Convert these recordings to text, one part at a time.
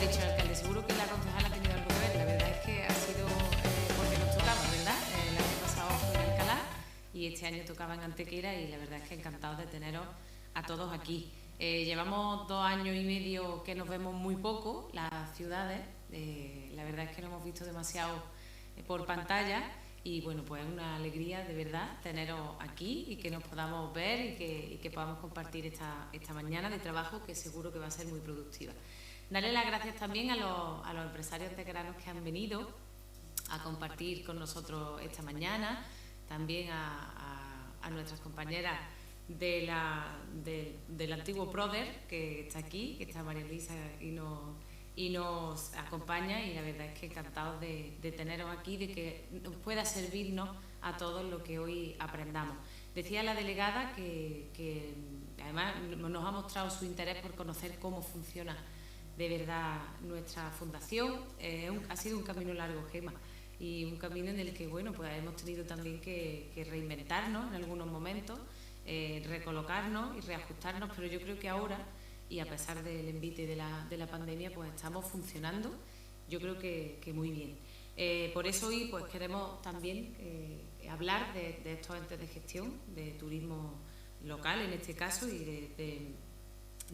dicho el alcalde, seguro que la concejala ha tenido algo que ver. La verdad es que ha sido porque nos tocaba, ¿verdad? El año pasado fue en Alcalá y este año tocaba en Antequera y la verdad es que encantados de teneros a todos aquí. Llevamos 2 años y medio que nos vemos muy poco, las ciudades. La verdad es que no hemos visto demasiado por pantalla y bueno, pues es una alegría de verdad teneros aquí y que nos podamos ver y que podamos compartir esta mañana de trabajo que seguro que va a ser muy productiva. Darle las gracias también a los empresarios antequeranos que han venido a compartir con nosotros esta mañana, también a nuestras compañeras del antiguo Proder que está aquí, que está María Luisa y nos acompaña, y la verdad es que encantados de teneros aquí, de que nos pueda servirnos a todos lo que hoy aprendamos. Decía la delegada que además nos ha mostrado su interés por conocer cómo funciona de verdad nuestra fundación. Ha sido un camino largo, Gemma, y un camino en el que bueno, pues hemos tenido también que reinventarnos en algunos momentos, recolocarnos y reajustarnos, pero yo creo que ahora, y a pesar del envite de la pandemia, pues estamos funcionando, yo creo que muy bien. Por eso hoy pues queremos también hablar de estos entes de gestión, de turismo local en este caso, y de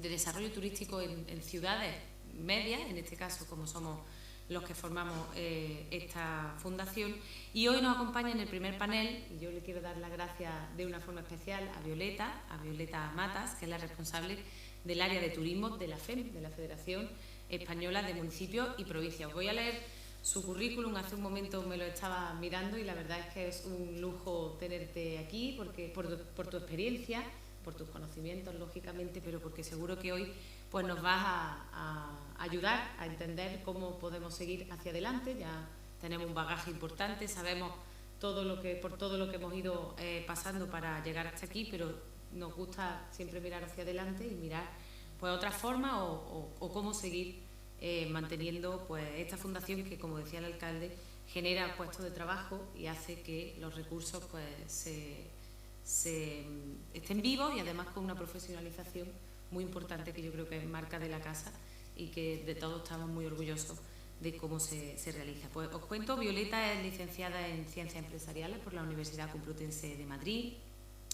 desarrollo turístico en ciudades medias, en este caso como somos los que formamos esta fundación. Y hoy nos acompaña en el primer panel, y yo le quiero dar las gracias de una forma especial a Violeta Matas, que es la responsable del área de turismo de la FEM, de la Federación Española de Municipios y Provincias. Os voy a leer su currículum. Hace un momento me lo estaba mirando y la verdad es que es un lujo tenerte aquí, porque por tu experiencia, por tus conocimientos, lógicamente, pero porque seguro que hoy pues nos vas a ayudar a entender cómo podemos seguir hacia adelante. Ya tenemos un bagaje importante, sabemos por todo lo que hemos ido pasando para llegar hasta aquí, pero nos gusta siempre mirar hacia adelante y mirar pues otras formas o cómo seguir manteniendo pues esta fundación que, como decía el alcalde, genera puestos de trabajo y hace que los recursos pues estén vivos, y además con una profesionalización muy importante que yo creo que es marca de la casa y que de todos estamos muy orgullosos de cómo se realiza. Pues os cuento, Violeta es licenciada en Ciencias Empresariales por la Universidad Complutense de Madrid,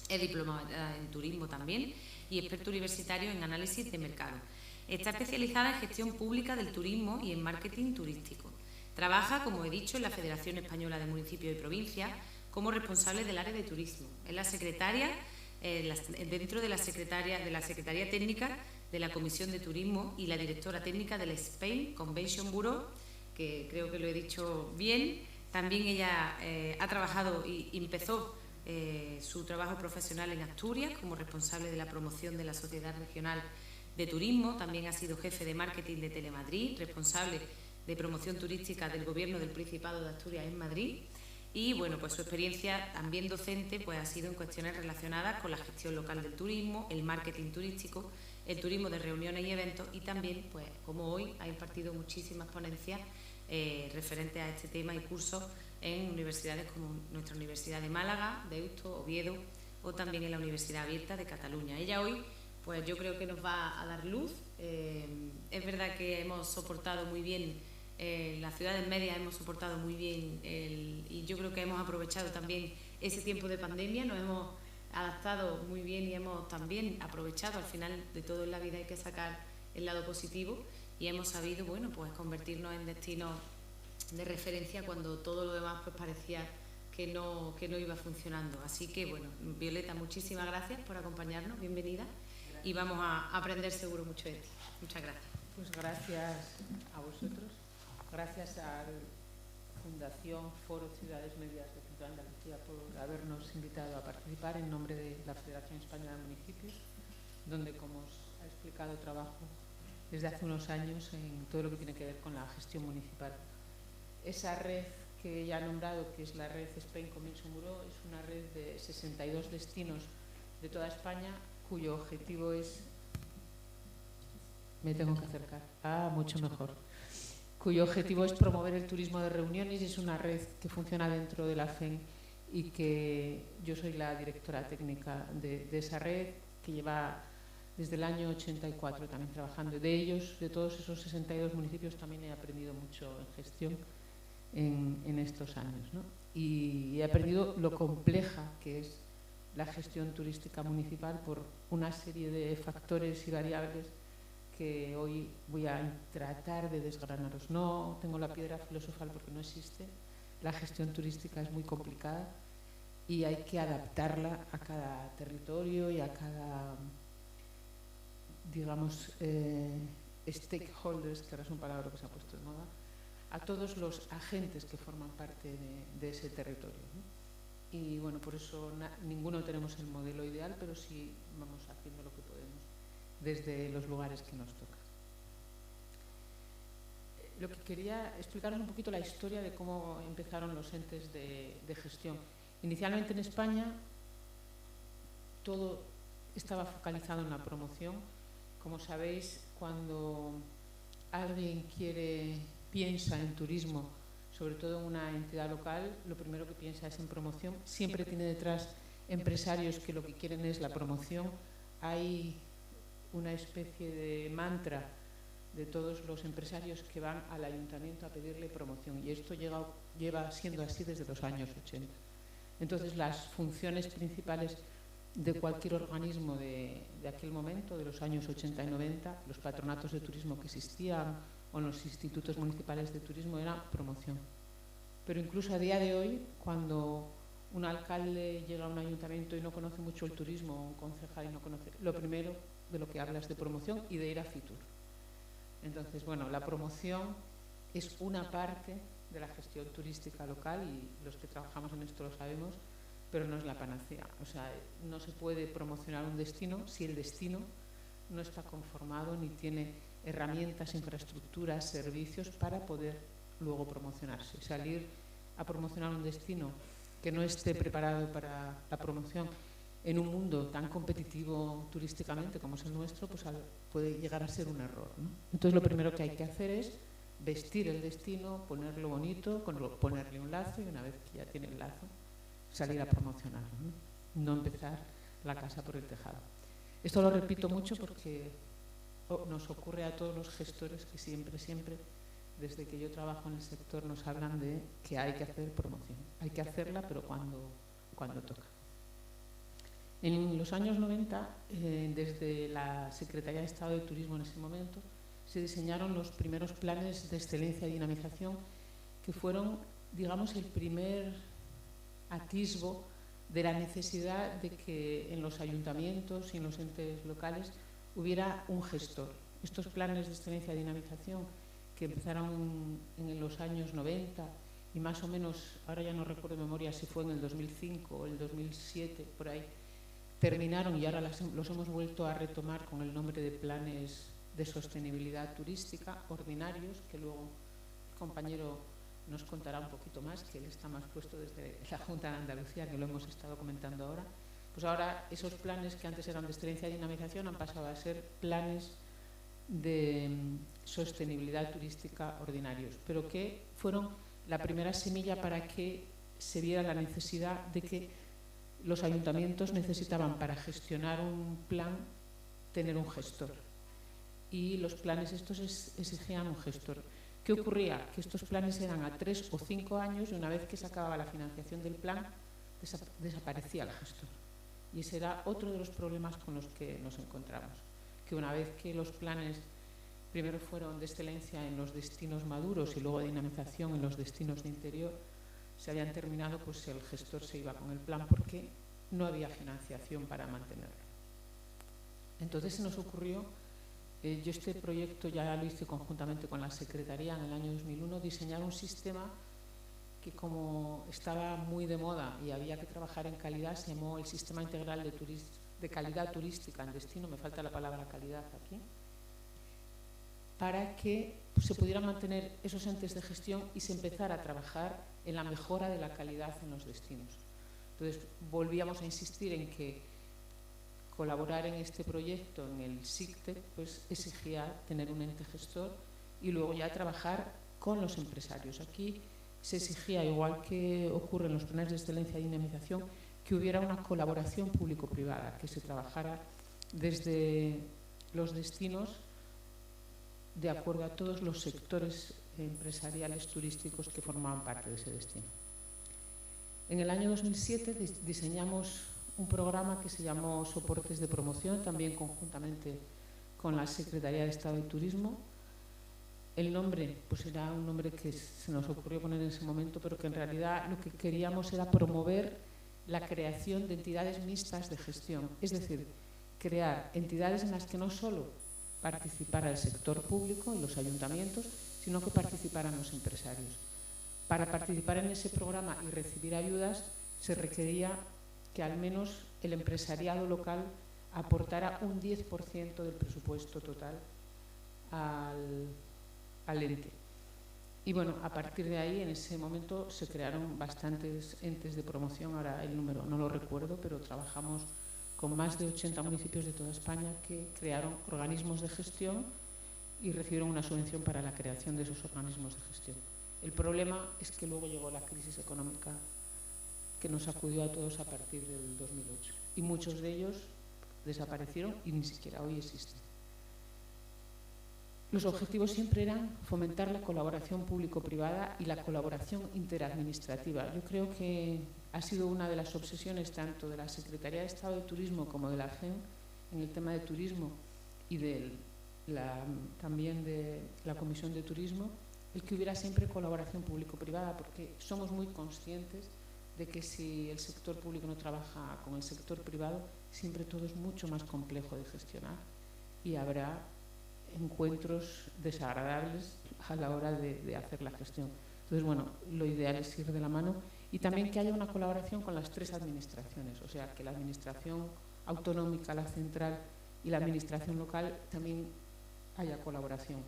es diplomada en turismo también y experto universitario en análisis de mercado. Está especializada en gestión pública del turismo y en marketing turístico. Trabaja, como he dicho, en la Federación Española de Municipios y Provincias como responsable del área de turismo. Es la secretaria, dentro de la Secretaría Técnica de la Comisión de Turismo, y la directora técnica del Spain Convention Bureau, que creo que lo he dicho bien. También ella ha trabajado y empezó su trabajo profesional en Asturias como responsable de la promoción de la Sociedad Regional de Turismo. También ha sido jefe de marketing de Telemadrid, responsable de promoción turística del Gobierno del Principado de Asturias en Madrid. Y bueno, pues su experiencia también docente pues ha sido en cuestiones relacionadas con la gestión local del turismo, el marketing turístico, el turismo de reuniones y eventos, y también, pues como hoy, ha impartido muchísimas ponencias referentes a este tema y cursos en universidades como nuestra Universidad de Málaga, Deusto, Oviedo, o también en la Universidad Abierta de Cataluña. Ella hoy, pues yo creo que nos va a dar luz. Es verdad que hemos soportado muy bien, las ciudades medias hemos soportado muy bien y yo creo que hemos aprovechado también ese tiempo de pandemia, nos hemos adaptado muy bien y hemos también aprovechado. Al final de todo en la vida hay que sacar el lado positivo, y hemos sabido, bueno, pues convertirnos en destinos de referencia cuando todo lo demás pues parecía que no iba funcionando. Así que bueno, Violeta, muchísimas gracias por acompañarnos, bienvenida, y vamos a aprender seguro mucho de ti. Muchas gracias. Pues gracias a vosotros, gracias a la Fundación Foro Ciudades Medias de Centro de Andalucía por habernos invitado a participar en nombre de la Federación Española de Municipios, donde, como os ha explicado, trabajo desde hace unos años en todo lo que tiene que ver con la gestión municipal. Esa red que ya he nombrado, que es la red Spain Convention Bureau, es una red de 62 destinos de toda España, cuyo objetivo es... Me tengo que acercar. Mucho mejor. Cuyo objetivo es promover el turismo de reuniones, y es una red que funciona dentro de la FEM y que yo soy la directora técnica de esa red, que lleva desde el año 84 también trabajando. De ellos, de todos esos 62 municipios, también he aprendido mucho en gestión en estos años, ¿no? Y he aprendido lo compleja que es la gestión turística municipal por una serie de factores y variables que hoy voy a tratar de desgranaros. No tengo la piedra filosofal porque no existe. La gestión turística es muy complicada y hay que adaptarla a cada territorio y a cada, digamos, stakeholders, que ahora es un palabra que se ha puesto de moda, a todos los agentes que forman parte de ese territorio, ¿no? Y bueno, por eso ninguno tenemos el modelo ideal, pero sí vamos haciendo lo que podemos desde los lugares que nos toca. Lo que quería explicaros un poquito la historia de cómo empezaron los entes de gestión. Inicialmente en España todo estaba focalizado en la promoción. Como sabéis, cuando alguien piensa en turismo, sobre todo en una entidad local, lo primero que piensa es en promoción. Siempre tiene detrás empresarios que lo que quieren es la promoción. Hay una especie de mantra de todos los empresarios que van al ayuntamiento a pedirle promoción, y esto lleva siendo así desde los años 80. Entonces, las funciones principales de cualquier organismo de aquel momento, de los años 80 y 90, los patronatos de turismo que existían o los institutos municipales de turismo, era promoción. Pero incluso a día de hoy, cuando un alcalde llega a un ayuntamiento y no conoce mucho el turismo, o un concejal y no conoce, lo primero de lo que habla es de promoción y de ir a Fitur. Entonces, bueno, la promoción es una parte de la gestión turística local y los que trabajamos en esto lo sabemos, pero no es la panacea. O sea, no se puede promocionar un destino si el destino no está conformado ni tiene herramientas, infraestructuras, servicios para poder luego promocionarse. Salir a promocionar un destino que no esté preparado para la promoción en un mundo tan competitivo turísticamente como es el nuestro, pues puede llegar a ser un error, ¿no? Entonces, lo primero que hay que hacer es vestir el destino, ponerlo bonito, ponerle un lazo, y una vez que ya tiene el lazo, salir a promocionarlo, ¿no? No empezar la casa por el tejado. Esto lo repito mucho porque nos ocurre a todos los gestores que siempre, desde que yo trabajo en el sector, nos hablan de que hay que hacer promoción. Hay que hacerla, pero cuando toca. En los años 90, desde la Secretaría de Estado de Turismo en ese momento, se diseñaron los primeros planes de excelencia y dinamización, que fueron, digamos, el primer atisbo de la necesidad de que en los ayuntamientos y en los entes locales hubiera un gestor. Estos planes de excelencia y dinamización, que empezaron en los años 90 y más o menos, ahora ya no recuerdo de memoria si fue en el 2005 o el 2007, por ahí, terminaron y ahora los hemos vuelto a retomar con el nombre de planes de sostenibilidad turística ordinarios, que luego el compañero nos contará un poquito más, que él está más puesto desde la Junta de Andalucía, que lo hemos estado comentando ahora. Pues ahora esos planes que antes eran de excelencia y dinamización han pasado a ser planes de sostenibilidad turística ordinarios, pero que fueron la primera semilla para que se viera la necesidad de que los ayuntamientos necesitaban, para gestionar un plan, tener un gestor. Y los planes estos exigían un gestor. ¿Qué ocurría? Que estos planes eran a 3 o 5 años y una vez que se acababa la financiación del plan, desaparecía el gestor. Y ese era otro de los problemas con los que nos encontramos. Que una vez que los planes primero fueron de excelencia en los destinos maduros y luego de dinamización en los destinos de interior, se habían terminado, pues el gestor se iba con el plan porque no había financiación para mantenerlo. Entonces se nos ocurrió, yo este proyecto ya lo hice conjuntamente con la Secretaría en el año 2001, diseñar un sistema que, como estaba muy de moda y había que trabajar en calidad, se llamó el Sistema Integral de Calidad Turística en Destino, me falta la palabra calidad aquí, para que se pudieran mantener esos entes de gestión y se empezara a trabajar en la mejora de la calidad en los destinos. Entonces, volvíamos a insistir en que colaborar en este proyecto, en el SICTE, pues exigía tener un ente gestor y luego ya trabajar con los empresarios. Aquí se exigía, igual que ocurre en los planes de excelencia y dinamización, que hubiera una colaboración público-privada, que se trabajara desde los destinos de acuerdo a todos los sectores empresariales turísticos que formaban parte de ese destino. En el año 2007 diseñamos un programa que se llamó Soportes de Promoción, también conjuntamente con la Secretaría de Estado de Turismo. El nombre, pues era un nombre que se nos ocurrió poner en ese momento, pero que en realidad lo que queríamos era promover la creación de entidades mixtas de gestión, es decir, crear entidades en las que no solo participara el sector público y los ayuntamientos, sino que participaran los empresarios. Para participar en ese programa y recibir ayudas se requería que al menos el empresariado local aportara un 10% del presupuesto total al ente. Y bueno, a partir de ahí, en ese momento, se crearon bastantes entes de promoción. Ahora el número no lo recuerdo, pero trabajamos con más de 80 municipios de toda España que crearon organismos de gestión y recibieron una subvención para la creación de esos organismos de gestión. El problema es que luego llegó la crisis económica que nos sacudió a todos a partir del 2008. Y muchos de ellos desaparecieron y ni siquiera hoy existen. Los objetivos siempre eran fomentar la colaboración público-privada y la colaboración interadministrativa. Yo creo que ha sido una de las obsesiones tanto de la Secretaría de Estado de Turismo como de la FEM en el tema de turismo y también de la Comisión de Turismo, el que hubiera siempre colaboración público-privada, porque somos muy conscientes de que si el sector público no trabaja con el sector privado, siempre todo es mucho más complejo de gestionar y habrá encuentros desagradables a la hora de hacer la gestión. Entonces, bueno, lo ideal es ir de la mano y también que haya una colaboración con las tres administraciones, o sea, que la administración autonómica, la central y la administración local también haya colaboración.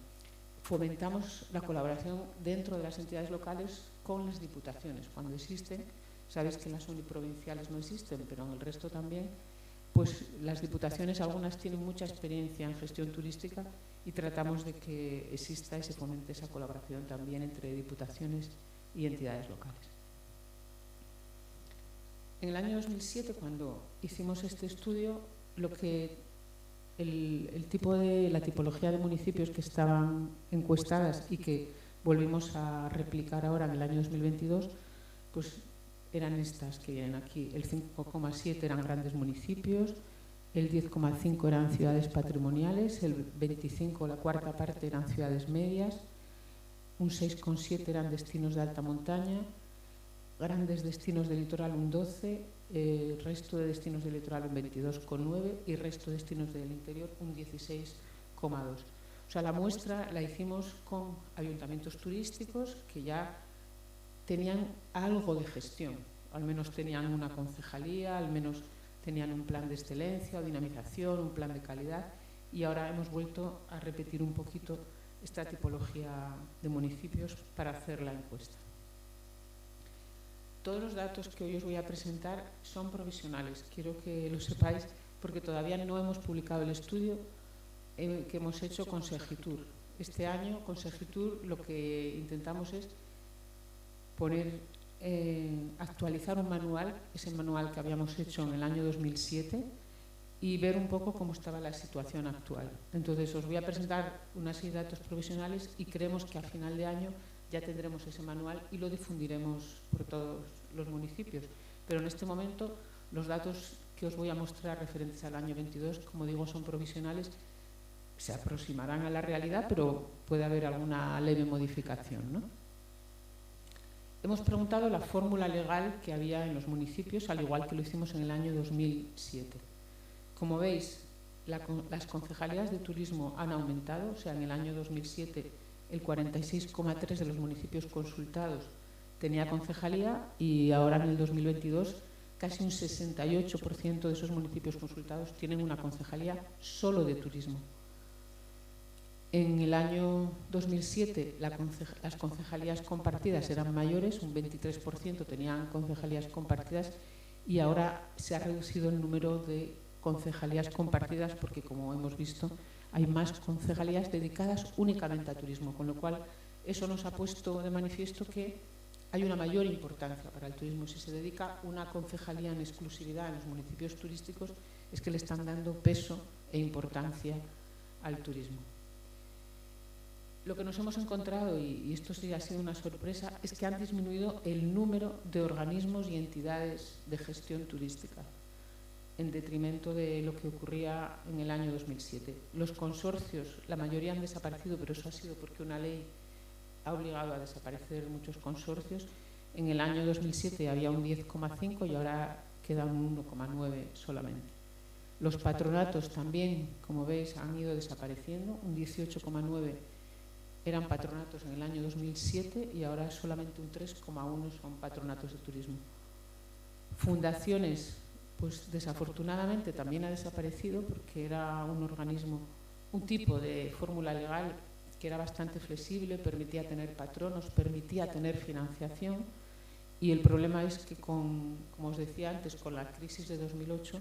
Fomentamos la colaboración dentro de las entidades locales con las diputaciones. Cuando existen, sabéis que las uniprovinciales no existen, pero en el resto también, pues las diputaciones, algunas tienen mucha experiencia en gestión turística y tratamos de que exista y se fomente esa colaboración también entre diputaciones y entidades locales. En el año 2007, cuando hicimos este estudio, la tipología de municipios que estaban encuestadas y que volvimos a replicar ahora en el año 2022, pues eran estas que vienen aquí. El 5,7 eran grandes municipios, el 10,5 eran ciudades patrimoniales, el 25, la cuarta parte, eran ciudades medias, un 6,7 eran destinos de alta montaña, grandes destinos del litoral un 12, resto de destinos del litoral un 22,9 y resto de destinos del interior un 16,2. O sea, la muestra la hicimos con ayuntamientos turísticos que ya tenían algo de gestión, al menos tenían una concejalía, al menos tenían un plan de excelencia o dinamización, un plan de calidad, y ahora hemos vuelto a repetir un poquito esta tipología de municipios para hacer la encuesta. Todos los datos que hoy os voy a presentar son provisionales, quiero que lo sepáis porque todavía no hemos publicado el estudio que hemos hecho con Segitur. Este año con Segitur lo que intentamos es actualizar un manual, ese manual que habíamos hecho en el año 2007 y ver un poco cómo estaba la situación actual. Entonces os voy a presentar una serie de datos provisionales y creemos que a final de año ya tendremos ese manual y lo difundiremos por todos los municipios. Pero en este momento los datos que os voy a mostrar referentes al año 22, como digo, son provisionales, se aproximarán a la realidad, pero puede haber alguna leve modificación, ¿no? Hemos preguntado la fórmula legal que había en los municipios, al igual que lo hicimos en el año 2007. Como veis, las concejalías de turismo han aumentado, o sea, en el año 2007 el 46,3% de los municipios consultados tenía concejalía y ahora en el 2022 casi un 68% de esos municipios consultados tienen una concejalía solo de turismo. En el año 2007 las concejalías compartidas eran mayores, un 23% tenían concejalías compartidas y ahora se ha reducido el número de concejalías compartidas porque, como hemos visto, hay más concejalías dedicadas únicamente a turismo, con lo cual eso nos ha puesto de manifiesto que hay una mayor importancia para el turismo. Si se dedica una concejalía en exclusividad en los municipios turísticos, es que le están dando peso e importancia al turismo. Lo que nos hemos encontrado, y esto sí ha sido una sorpresa, es que han disminuido el número de organismos y entidades de gestión turística, en detrimento de lo que ocurría en el año 2007. Los consorcios, la mayoría han desaparecido, pero eso ha sido porque una ley ha obligado a desaparecer muchos consorcios. En el año 2007 había un 10,5 y ahora queda un 1,9 solamente. Los patronatos también, como veis, han ido desapareciendo. Un 18,9 eran patronatos en el año 2007 y ahora solamente un 3,1 son patronatos de turismo. Fundaciones, pues desafortunadamente también ha desaparecido porque era un organismo, un tipo de fórmula legal que era bastante flexible, permitía tener patronos, permitía tener financiación, y el problema es que, como os decía antes, con la crisis de 2008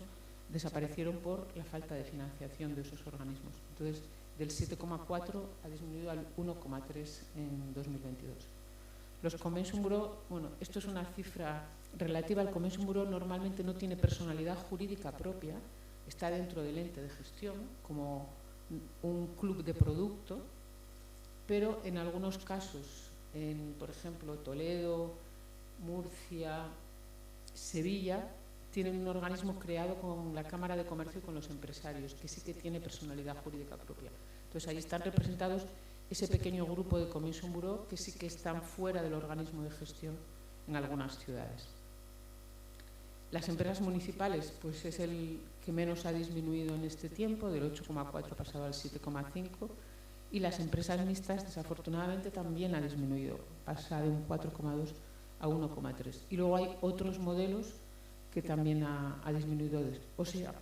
desaparecieron por la falta de financiación de esos organismos. Entonces, del 7,4 ha disminuido al 1,3 en 2022. Los Convention Bureau, bueno, esto es una cifra relativa al Convention Bureau, normalmente no tiene personalidad jurídica propia, está dentro del ente de gestión, como un club de producto, pero en algunos casos, por ejemplo, Toledo, Murcia, Sevilla, tienen un organismo creado con la Cámara de Comercio y con los empresarios, que sí que tiene personalidad jurídica propia. Entonces, ahí están representados ese pequeño grupo de Convention Bureau que sí que están fuera del organismo de gestión en algunas ciudades. Las empresas municipales, pues es el que menos ha disminuido en este tiempo, del 8,4 ha pasado al 7,5, y las empresas mixtas, desafortunadamente, también ha disminuido, pasa de un 4,2 a 1,3. Y luego hay otros modelos que también ha disminuido. O sea,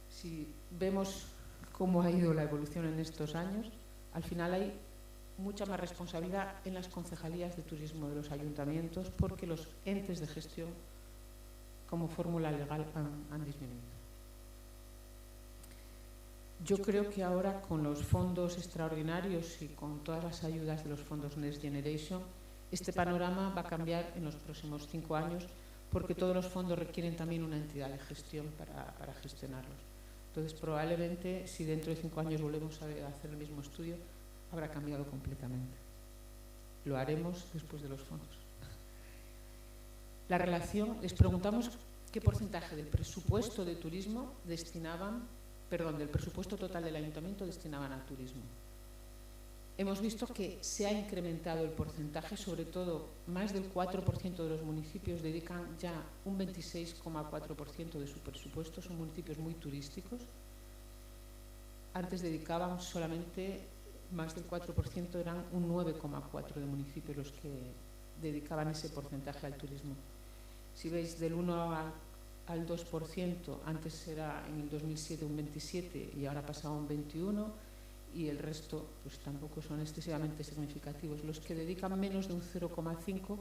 si vemos cómo ha ido la evolución en estos años, al final hay mucha más responsabilidad en las concejalías de turismo de los ayuntamientos, porque los entes de gestión como fórmula legal han disminuido. Yo creo que ahora, con los fondos extraordinarios y con todas las ayudas de los fondos Next Generation, este panorama va a cambiar en los próximos 5 años, porque todos los fondos requieren también una entidad de gestión para gestionarlos. Entonces, probablemente, si dentro de 5 años volvemos a hacer el mismo estudio, habrá cambiado completamente. Lo haremos después de los fondos. La relación, les preguntamos qué porcentaje del presupuesto de turismo del presupuesto total del ayuntamiento destinaban a turismo. Hemos visto que se ha incrementado el porcentaje, sobre todo más del 4% de los municipios dedican ya un 26,4% de su presupuesto, son municipios muy turísticos. Antes dedicaban solamente más del 4%, eran un 9,4% de municipios los que dedicaban ese porcentaje al turismo. Si veis, del 1 al 2%, antes era en el 2007 un 27% y ahora ha pasado a un 21%, y el resto pues tampoco son excesivamente significativos. Los que dedican menos de un 0,5%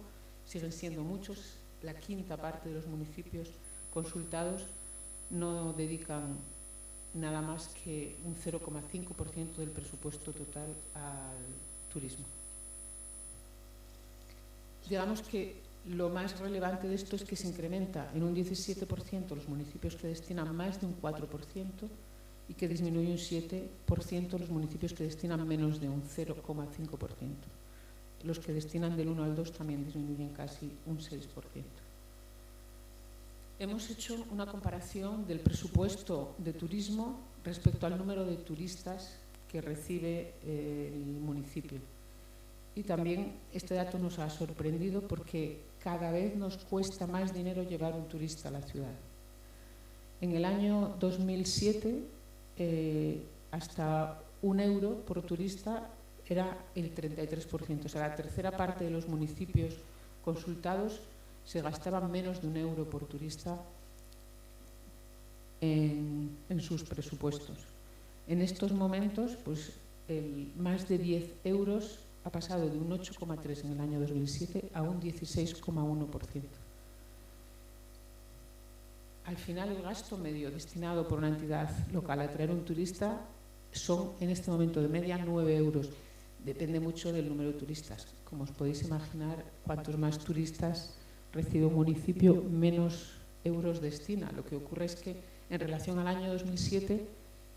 siguen siendo muchos. La quinta parte de los municipios consultados no dedican nada más que un 0,5% del presupuesto total al turismo. Digamos que lo más relevante de esto es que se incrementa en un 17% los municipios que destinan más de un 4% y que disminuye un 7% los municipios que destinan menos de un 0,5%. Los que destinan del 1 al 2 también disminuyen casi un 6%. Hemos hecho una comparación del presupuesto de turismo respecto al número de turistas que recibe el municipio. Y también este dato nos ha sorprendido porque cada vez nos cuesta más dinero llevar un turista a la ciudad. En el año 2007, hasta €1 por turista era el 33%. O sea, la tercera parte de los municipios consultados se gastaban menos de €1 por turista en sus presupuestos. En estos momentos, pues más de €10 ha pasado de un 8,3% en el año 2007 a un 16,1%. Al final, el gasto medio destinado por una entidad local a traer un turista son, en este momento, de media €9. Depende mucho del número de turistas. Como os podéis imaginar, cuantos más turistas recibe un municipio, menos euros destina. Lo que ocurre es que, en relación al año 2007,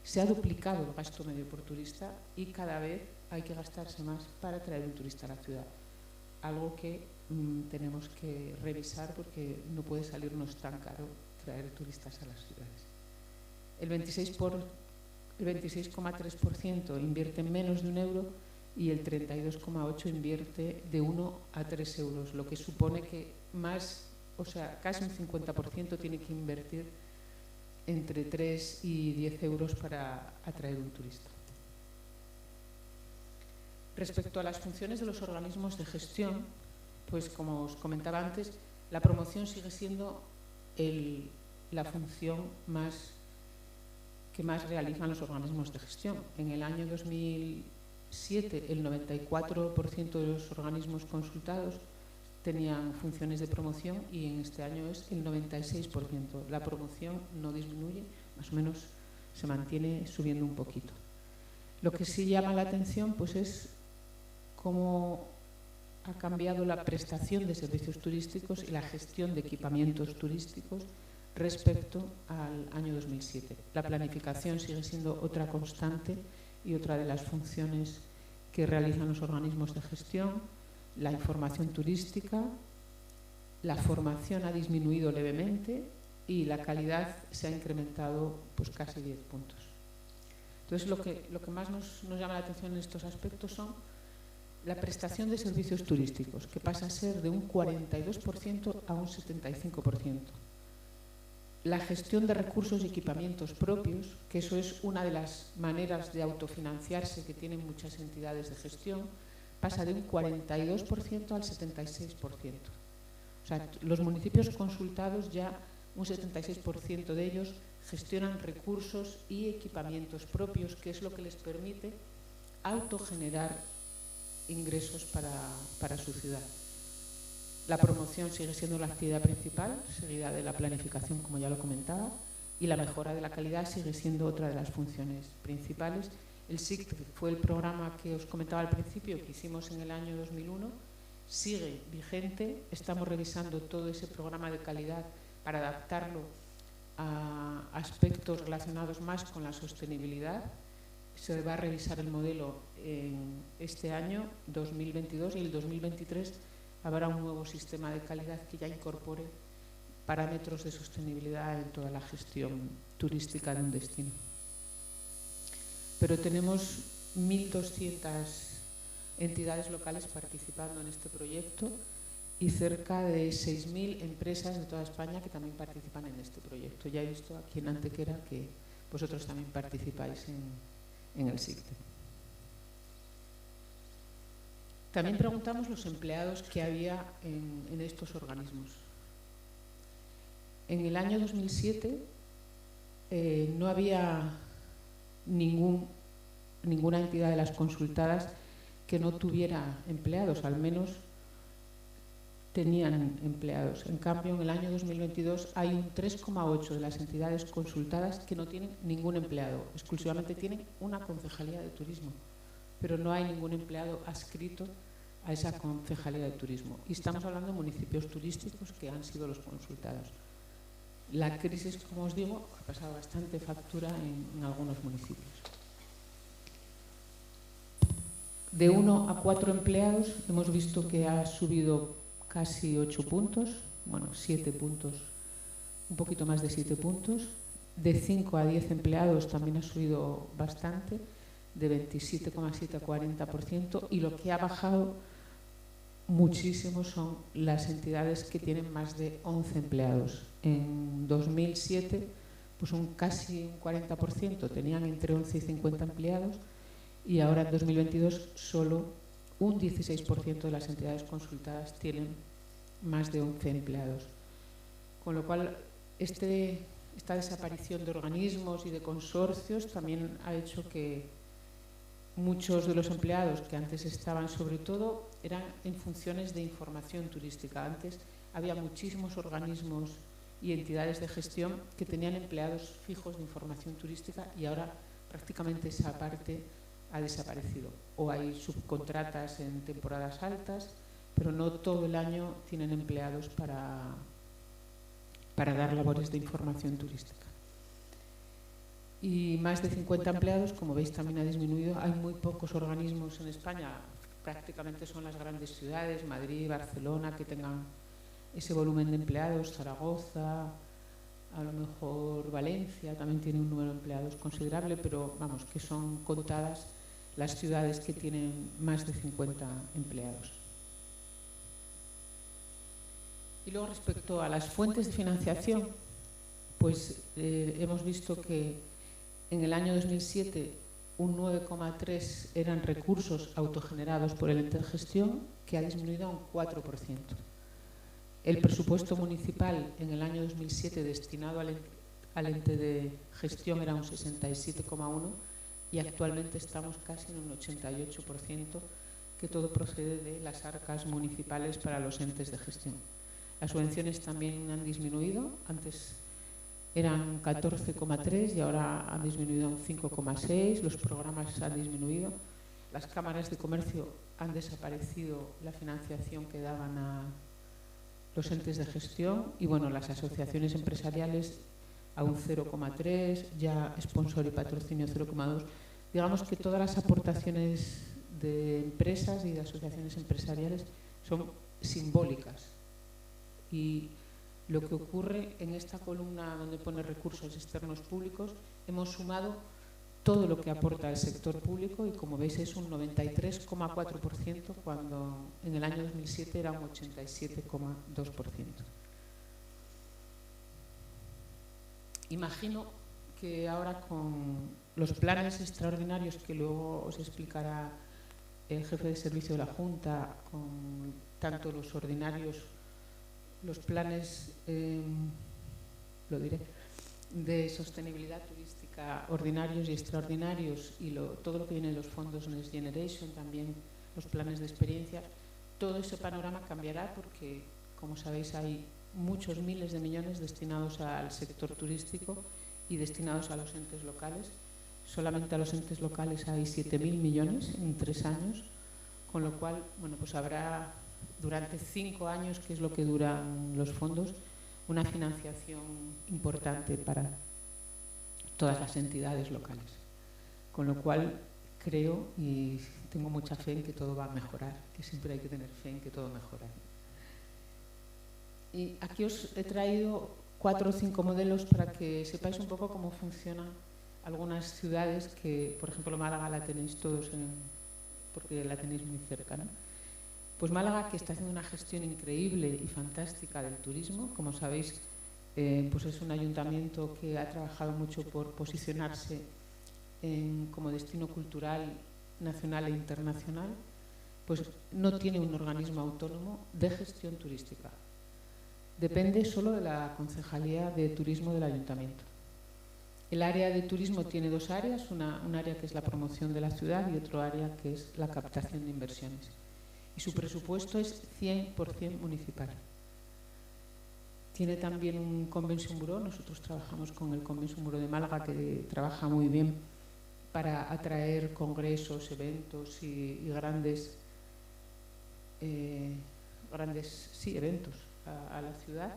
Se ha duplicado el gasto medio por turista y cada vez hay que gastarse más para traer un turista a la ciudad. Algo que tenemos que revisar porque no puede salirnos tan caro traer turistas a las ciudades. El 26,3% invierte menos de €1 y el 32,8% invierte de 1 a 3 euros, lo que supone que casi un 50% tiene que invertir entre 3 y 10 euros para atraer un turista. Respecto a las funciones de los organismos de gestión, pues como os comentaba antes, la promoción sigue siendo la función que más realizan los organismos de gestión. En el año 2007, el 94% de los organismos consultados tenían funciones de promoción y en este año es el 96%. La promoción no disminuye, más o menos se mantiene subiendo un poquito. Lo que sí llama la atención pues es cómo ha cambiado la prestación de servicios turísticos y la gestión de equipamientos turísticos respecto al año 2007. La planificación sigue siendo otra constante y otra de las funciones que realizan los organismos de gestión. La información turística, la formación ha disminuido levemente y la calidad se ha incrementado pues casi 10 puntos. Entonces lo que más nos llama la atención en estos aspectos son la prestación de servicios turísticos, que pasa a ser de un 42% a un 75%. La gestión de recursos y equipamientos propios, que eso es una de las maneras de autofinanciarse que tienen muchas entidades de gestión, pasa de un 42% al 76%. O sea, los municipios consultados ya un 76% de ellos gestionan recursos y equipamientos propios, que es lo que les permite autogenerar ingresos para su ciudad. La promoción sigue siendo la actividad principal, seguida de la planificación, como ya lo comentaba, y la mejora de la calidad sigue siendo otra de las funciones principales. El SIC fue el programa que os comentaba al principio, que hicimos en el año 2001, sigue vigente. Estamos revisando todo ese programa de calidad para adaptarlo a aspectos relacionados más con la sostenibilidad. Se va a revisar el modelo en este año 2022 y el 2023 habrá un nuevo sistema de calidad que ya incorpore parámetros de sostenibilidad en toda la gestión turística de un destino. Pero tenemos 1.200 entidades locales participando en este proyecto y cerca de 6.000 empresas de toda España que también participan en este proyecto. Ya he visto aquí en Antequera que vosotros también participáis en el SICTE. También preguntamos los empleados que había en estos organismos. En el año 2007 no había ninguna entidad de las consultadas que no tuviera empleados, al menos tenían empleados. En cambio, en el año 2022 hay un 3,8% de las entidades consultadas que no tienen ningún empleado, exclusivamente tienen una concejalía de turismo, pero no hay ningún empleado adscrito a esa concejalía de turismo. Y estamos hablando de municipios turísticos que han sido los consultados. La crisis, como os digo, ha pasado bastante factura en algunos municipios. De 1 a 4 empleados hemos visto que ha subido casi 8 puntos, bueno, 7 puntos, un poquito más de 7 puntos. De 5 a 10 empleados también ha subido bastante, de 27,7 a 40%, y lo que ha bajado muchísimo son las entidades que tienen más de 11 empleados. En 2007, pues casi un 40% tenían entre 11 y 50 empleados, y ahora en 2022 solo un 16% de las entidades consultadas tienen más de 11 empleados. Con lo cual, esta desaparición de organismos y de consorcios también ha hecho que muchos de los empleados que antes estaban, sobre todo, eran en funciones de información turística. Antes había muchísimos organismos y entidades de gestión que tenían empleados fijos de información turística y ahora prácticamente esa parte ha desaparecido. O hay subcontratas en temporadas altas, pero no todo el año tienen empleados para dar labores de información turística. y más de 50 empleados, como veis, también ha disminuido. Hay muy pocos organismos en España, prácticamente son las grandes ciudades, Madrid, Barcelona, que tengan ese volumen de empleados, Zaragoza, a lo mejor Valencia también tiene un número de empleados considerable, pero vamos, que son contadas las ciudades que tienen más de 50 empleados. Y luego, respecto a las fuentes de financiación, pues hemos visto que en el año 2007 un 9,3% eran recursos autogenerados por el ente de gestión, que ha disminuido a un 4%. El presupuesto municipal en el año 2007 destinado al ente de gestión era un 67,1% y actualmente estamos casi en un 88%, que todo procede de las arcas municipales para los entes de gestión. Las subvenciones también han disminuido, antes eran 14,3% y ahora han disminuido a un 5,6%, los programas han disminuido, las cámaras de comercio han desaparecido la financiación que daban a los entes de gestión y bueno, las asociaciones empresariales a un 0,3%, ya sponsor y patrocinio 0,2%. Digamos que todas las aportaciones de empresas y de asociaciones empresariales son simbólicas. Y lo que ocurre en esta columna donde pone recursos externos públicos, hemos sumado todo lo que aporta el sector público y como veis es un 93,4% cuando en el año 2007 era un 87,2%. Imagino que ahora con los planes extraordinarios que luego os explicará el jefe de servicio de la Junta, con tanto los ordinarios, los planes, lo diré, de sostenibilidad turística ordinarios y extraordinarios y todo lo que viene de los fondos Next Generation, también los planes de experiencia, todo ese panorama cambiará porque, como sabéis, hay muchos miles de millones destinados al sector turístico y destinados a los entes locales. Solamente a los entes locales hay 7.000 millones en 3 años, con lo cual, bueno, pues habrá durante 5 años, que es lo que duran los fondos, una financiación importante para todas las entidades locales. Con lo cual creo y tengo mucha fe en que todo va a mejorar, que siempre hay que tener fe en que todo mejora. Y aquí os he traído 4 o 5 modelos para que sepáis un poco cómo funcionan algunas ciudades que, por ejemplo, Málaga la tenéis todos, porque la tenéis muy cerca, ¿no? Pues Málaga, que está haciendo una gestión increíble y fantástica del turismo, como sabéis, pues es un ayuntamiento que ha trabajado mucho por posicionarse como destino cultural nacional e internacional, pues no tiene un organismo autónomo de gestión turística. Depende solo de la Concejalía de Turismo del Ayuntamiento. El área de turismo tiene 2 áreas, un área que es la promoción de la ciudad y otro área que es la captación de inversiones. Y su presupuesto es 100% municipal. Tiene también un Convention Bureau, nosotros trabajamos con el Convention Bureau de Málaga, que trabaja muy bien para atraer congresos, eventos y grandes eventos a la ciudad,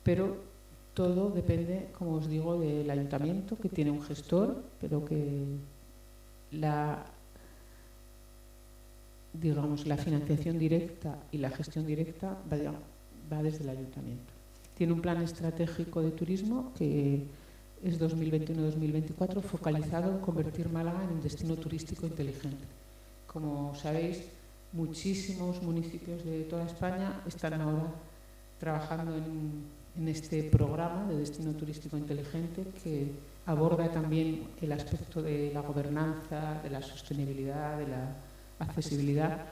pero todo depende, como os digo, del ayuntamiento, que tiene un gestor, pero que la financiación directa y la gestión directa va desde el ayuntamiento. Tiene un plan estratégico de turismo que es 2021-2024, focalizado en convertir Málaga en un destino turístico inteligente. Como sabéis, muchísimos municipios de toda España están ahora trabajando en este programa de destino turístico inteligente que aborda también el aspecto de la gobernanza, de la sostenibilidad, de la accesibilidad,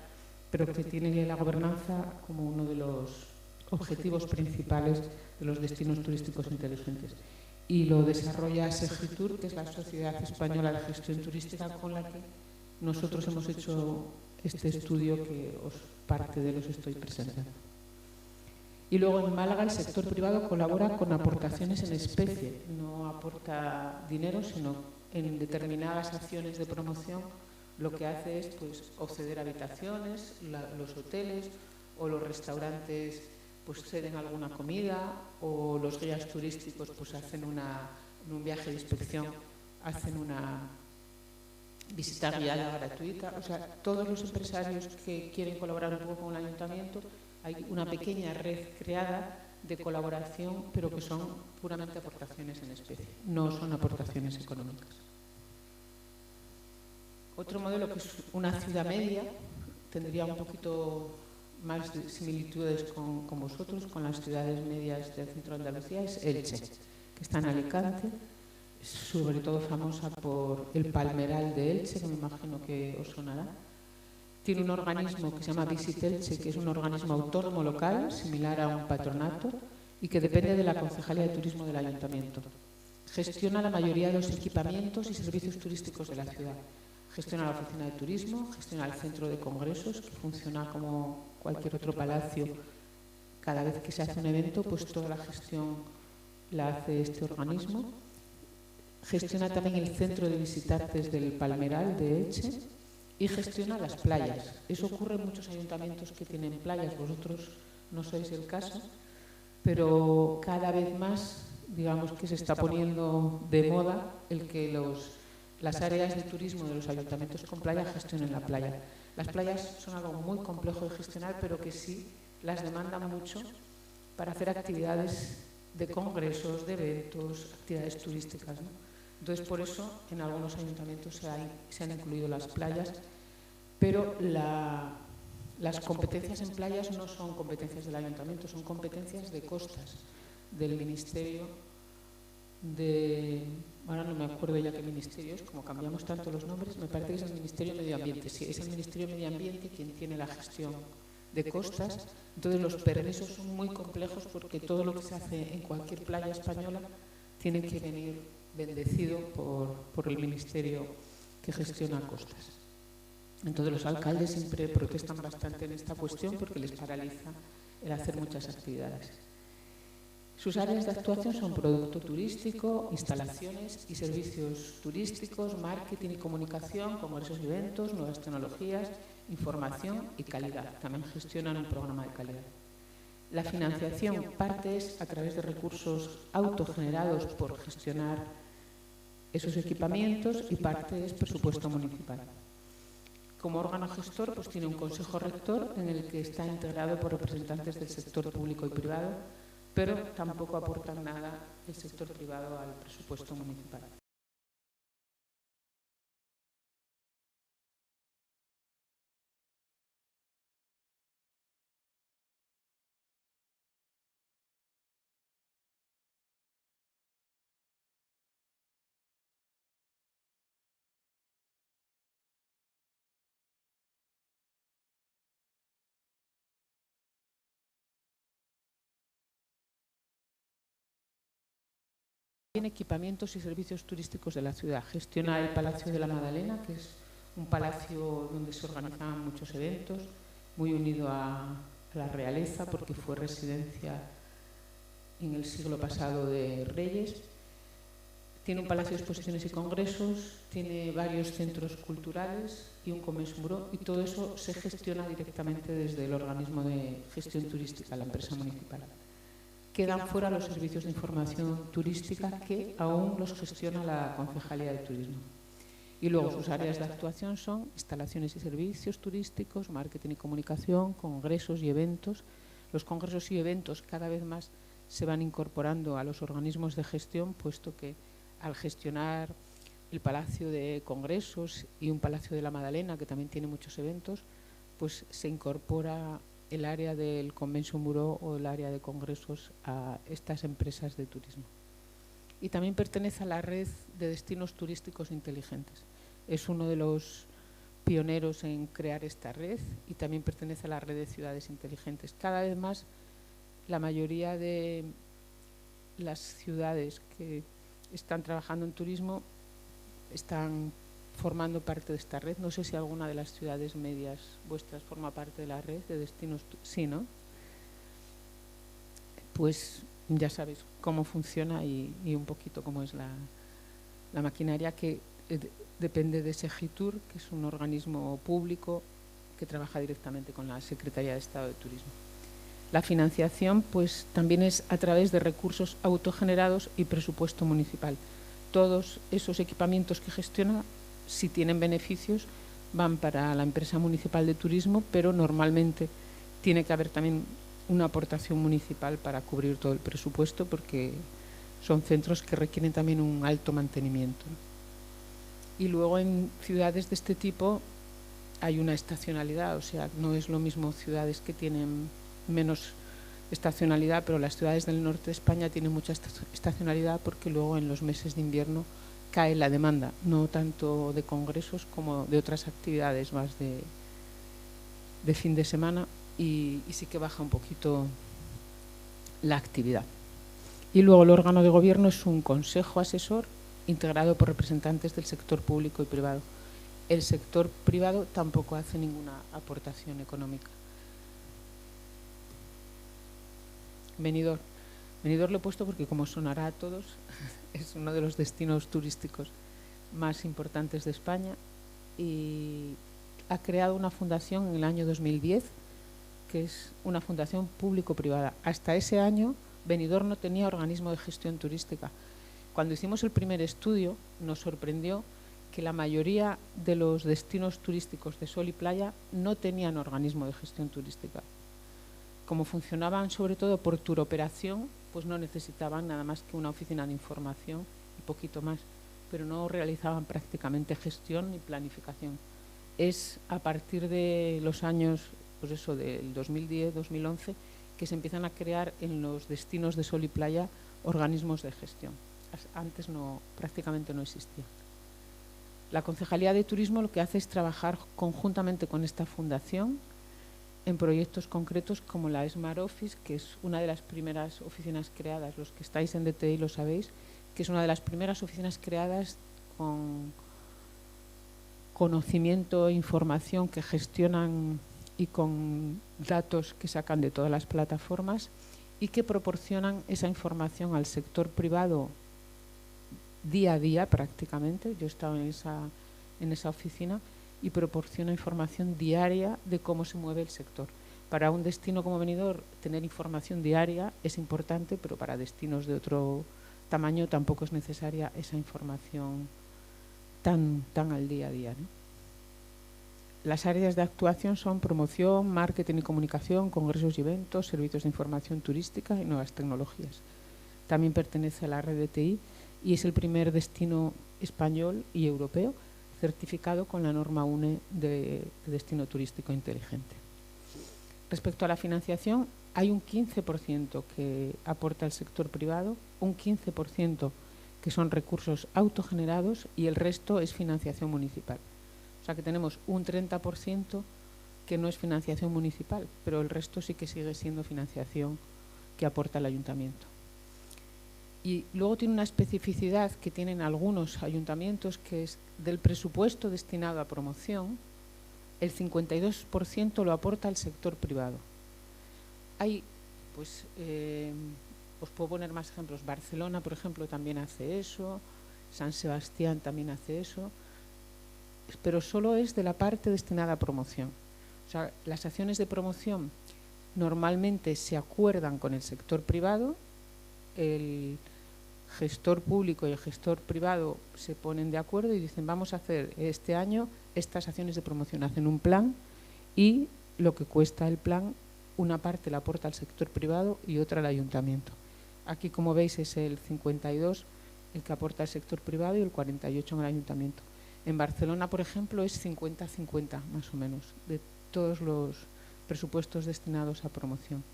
pero que tiene la gobernanza como uno de los objetivos principales de los destinos turísticos inteligentes. Y lo desarrolla Segitur, que es la Sociedad Española de Gestión Turística, con la que nosotros hemos hecho este estudio que parte de los estoy presentando. Y luego en Málaga el sector privado colabora con aportaciones en especie, no aporta dinero, sino en determinadas acciones de promoción lo que hace es pues ceder habitaciones, los hoteles o los restaurantes pues ceden alguna comida o los guías turísticos pues hacen un viaje de inspección hacen una visita guiada gratuita. O sea, todos los empresarios que quieren colaborar un poco con el ayuntamiento, hay una pequeña red creada de colaboración, pero que son puramente aportaciones en especie, no son aportaciones económicas. Otro modelo, que es una ciudad media, tendría un poquito más de similitudes con vosotros, con las ciudades medias del centro de Andalucía, es Elche, que está en Alicante, sobre todo famosa por el Palmeral de Elche, que me imagino que os sonará. Tiene un organismo que se llama Visit Elche, que es un organismo autónomo local, similar a un patronato, y que depende de la Concejalía de Turismo del Ayuntamiento. Gestiona la mayoría de los equipamientos y servicios turísticos de la ciudad. Gestiona la oficina de turismo, gestiona el centro de congresos, que funciona como cualquier otro palacio. Cada vez que se hace un evento, pues toda la gestión la hace este organismo. Gestiona también el centro de visitantes del Palmeral de Elche y gestiona las playas. Eso ocurre en muchos ayuntamientos que tienen playas, vosotros no sois el caso, pero cada vez más, digamos que se está poniendo de moda el que las áreas de turismo de los ayuntamientos con playa gestionen la playa. Las playas son algo muy complejo de gestionar, pero que sí las demandan mucho para hacer actividades de congresos, de eventos, actividades turísticas, ¿no? Entonces, por eso, en algunos ayuntamientos se han incluido las playas, pero las competencias en playas no son competencias del ayuntamiento, son competencias de costas, del Ministerio de... Ahora no me acuerdo ya qué ministerio es, como cambiamos tanto los nombres, me parece que es el Ministerio de Medio Ambiente. Sí, es el Ministerio de Medio Ambiente quien tiene la gestión de costas. Entonces, los permisos son muy complejos porque todo lo que se hace en cualquier playa española tiene que venir bendecido por el ministerio que gestiona costas. Entonces, los alcaldes siempre protestan bastante en esta cuestión porque les paraliza el hacer muchas actividades. Sus áreas de actuación son producto turístico, instalaciones y servicios turísticos, marketing y comunicación, congresos y eventos, nuevas tecnologías, información y calidad. También gestionan un programa de calidad. La financiación, parte es a través de recursos autogenerados por gestionar esos equipamientos y parte es presupuesto municipal. Como órgano gestor, pues tiene un consejo rector en el que está integrado por representantes del sector público y privado, pero tampoco aportan nada el sector privado al presupuesto municipal. Tiene equipamientos y servicios turísticos de la ciudad. Gestiona el Palacio de la Madalena, que es un palacio donde se organizaban muchos eventos, muy unido a la realeza porque fue residencia en el siglo pasado de reyes. Tiene un palacio de exposiciones y congresos, tiene varios centros culturales y un commerce bureau, y todo eso se gestiona directamente desde el organismo de gestión turística, la empresa municipal. Quedan fuera los servicios de información turística que aún los gestiona la Concejalía de Turismo. Y luego sus áreas de actuación son instalaciones y servicios turísticos, marketing y comunicación, congresos y eventos. Los congresos y eventos cada vez más se van incorporando a los organismos de gestión, puesto que al gestionar el Palacio de Congresos y un Palacio de la Madalena, que también tiene muchos eventos, pues se incorpora el área del Convention Bureau o el área de congresos a estas empresas de turismo. Y también pertenece a la red de destinos turísticos inteligentes. Es uno de los pioneros en crear esta red y también pertenece a la red de ciudades inteligentes. Cada vez más la mayoría de las ciudades que están trabajando en turismo están formando parte de esta red. No sé si alguna de las ciudades medias vuestras forma parte de la red de destinos. Sí, ¿no? Pues ya sabéis cómo funciona y un poquito cómo es la maquinaria que depende de Segitur, que es un organismo público que trabaja directamente con la Secretaría de Estado de Turismo. La financiación pues también es a través de recursos autogenerados y presupuesto municipal. todos esos equipamientos que gestiona, si tienen beneficios, van para la empresa municipal de turismo, pero normalmente tiene que haber también una aportación municipal para cubrir todo el presupuesto, porque son centros que requieren también un alto mantenimiento. Y luego en ciudades de este tipo hay una estacionalidad, o sea, no es lo mismo ciudades que tienen menos estacionalidad, pero las ciudades del norte de España tienen mucha estacionalidad porque luego en los meses de invierno cae la demanda, no tanto de congresos como de otras actividades más de fin de semana, y sí que baja un poquito la actividad. Y luego el órgano de gobierno es un consejo asesor integrado por representantes del sector público y privado. El sector privado tampoco hace ninguna aportación económica. Benidorm. Benidorm lo he puesto porque, como sonará a todos, es uno de los destinos turísticos más importantes de España y ha creado una fundación en el año 2010, que es una fundación público-privada. Hasta ese año Benidorm no tenía organismo de gestión turística. Cuando hicimos el primer estudio nos sorprendió que la mayoría de los destinos turísticos de sol y playa no tenían organismo de gestión turística. Como funcionaban sobre todo por turoperación, pues no necesitaban nada más que una oficina de información y poquito más, pero no realizaban prácticamente gestión ni planificación. Es a partir de los años, pues eso, del 2010-2011, que se empiezan a crear en los destinos de sol y playa organismos de gestión. Antes prácticamente no existía. La Concejalía de Turismo lo que hace es trabajar conjuntamente con esta fundación en proyectos concretos como la Smart Office, que es una de las primeras oficinas creadas, los que estáis en DTI lo sabéis, que es una de las primeras oficinas creadas con conocimiento e información que gestionan y con datos que sacan de todas las plataformas y que proporcionan esa información al sector privado día a día prácticamente. Yo he estado en esa oficina y proporciona información diaria de cómo se mueve el sector. Para un destino como Benidorm, tener información diaria es importante, pero para destinos de otro tamaño tampoco es necesaria esa información tan al día a día, ¿no? Las áreas de actuación son promoción, marketing y comunicación, congresos y eventos, servicios de información turística y nuevas tecnologías. También pertenece a la red de TI y es el primer destino español y europeo certificado con la norma UNE de destino turístico inteligente. Respecto a la financiación, hay un 15% que aporta el sector privado, un 15% que son recursos autogenerados y el resto es financiación municipal. O sea que tenemos un 30% que no es financiación municipal, pero el resto sí que sigue siendo financiación que aporta el ayuntamiento. Y luego tiene una especificidad que tienen algunos ayuntamientos, que es del presupuesto destinado a promoción, el 52% lo aporta el sector privado. Hay, pues, os puedo poner más ejemplos. Barcelona, por ejemplo, también hace eso, San Sebastián también hace eso, pero solo es de la parte destinada a promoción. O sea, las acciones de promoción normalmente se acuerdan con el sector privado, el gestor público y el gestor privado se ponen de acuerdo y dicen vamos a hacer este año estas acciones de promoción, hacen un plan y lo que cuesta el plan, una parte la aporta al sector privado y otra al ayuntamiento. Aquí, como veis, es el 52 el que aporta el sector privado y el 48 en el ayuntamiento. En Barcelona, por ejemplo, es 50-50 más o menos de todos los presupuestos destinados a promoción.